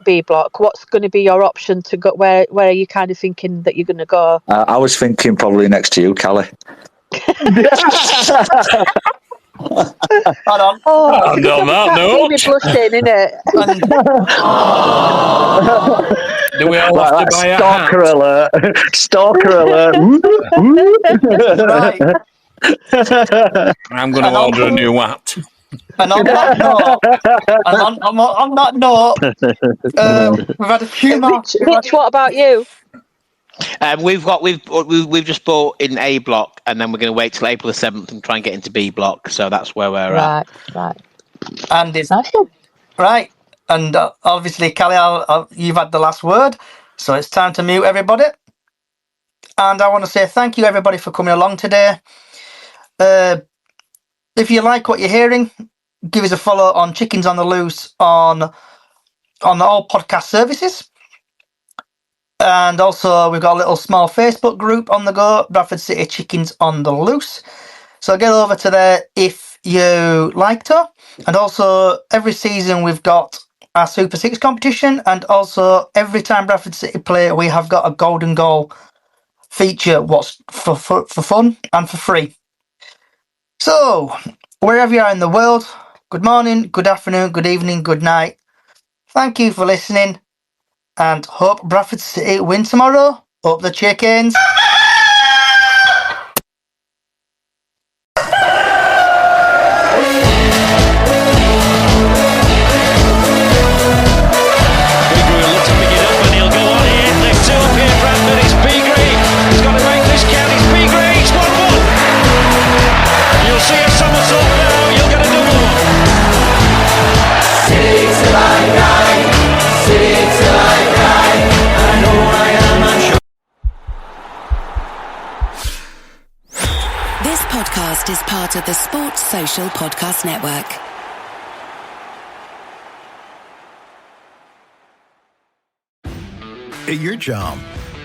B block, what's going to be your option to go? Where are you kind of thinking that you're going to go? I was thinking probably next to you, Callie. Hold on. On that note. Blushing, innit? Do we all have to buy a stalker hat? alert? Stalker alert. Right. I'm going to order a new hat. And on that note, we've had a few more. Rich, what about you? We've just bought in A block, and then we're going to wait till April the 7th and try and get into B block. So that's where we're at. Right. And it's right. And obviously, Callie, you've had the last word, so it's time to mute everybody. And I want to say thank you, everybody, for coming along today. If you like what you're hearing, give us a follow on Chickens on the Loose on all podcast services. And also, we've got a little small Facebook group on the go, Bradford City Chickens on the Loose. So get over to there if you like to. And also, every season we've got our Super 6 competition. And also, every time Bradford City play, we have got a golden goal feature what's for fun and for free. So, wherever you are in the world, good morning, good afternoon, good evening, good night. Thank you for listening. And hope Bradford City win tomorrow. Up the Chickens. Is part of the Sports Social Podcast Network. At your job,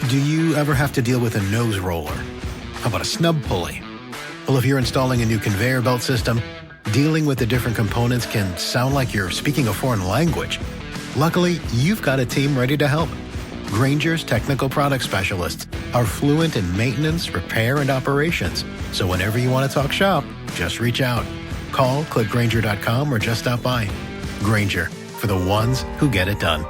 do you ever have to deal with a nose roller? How about a snub pulley? Well, if you're installing a new conveyor belt system, dealing with the different components can sound like you're speaking a foreign language. Luckily, you've got a team ready to help. Grainger's technical product specialists are fluent in maintenance, repair, and operations. So whenever you want to talk shop, just reach out. Call, click Grainger.com, or just stop by. Grainger, for the ones who get it done.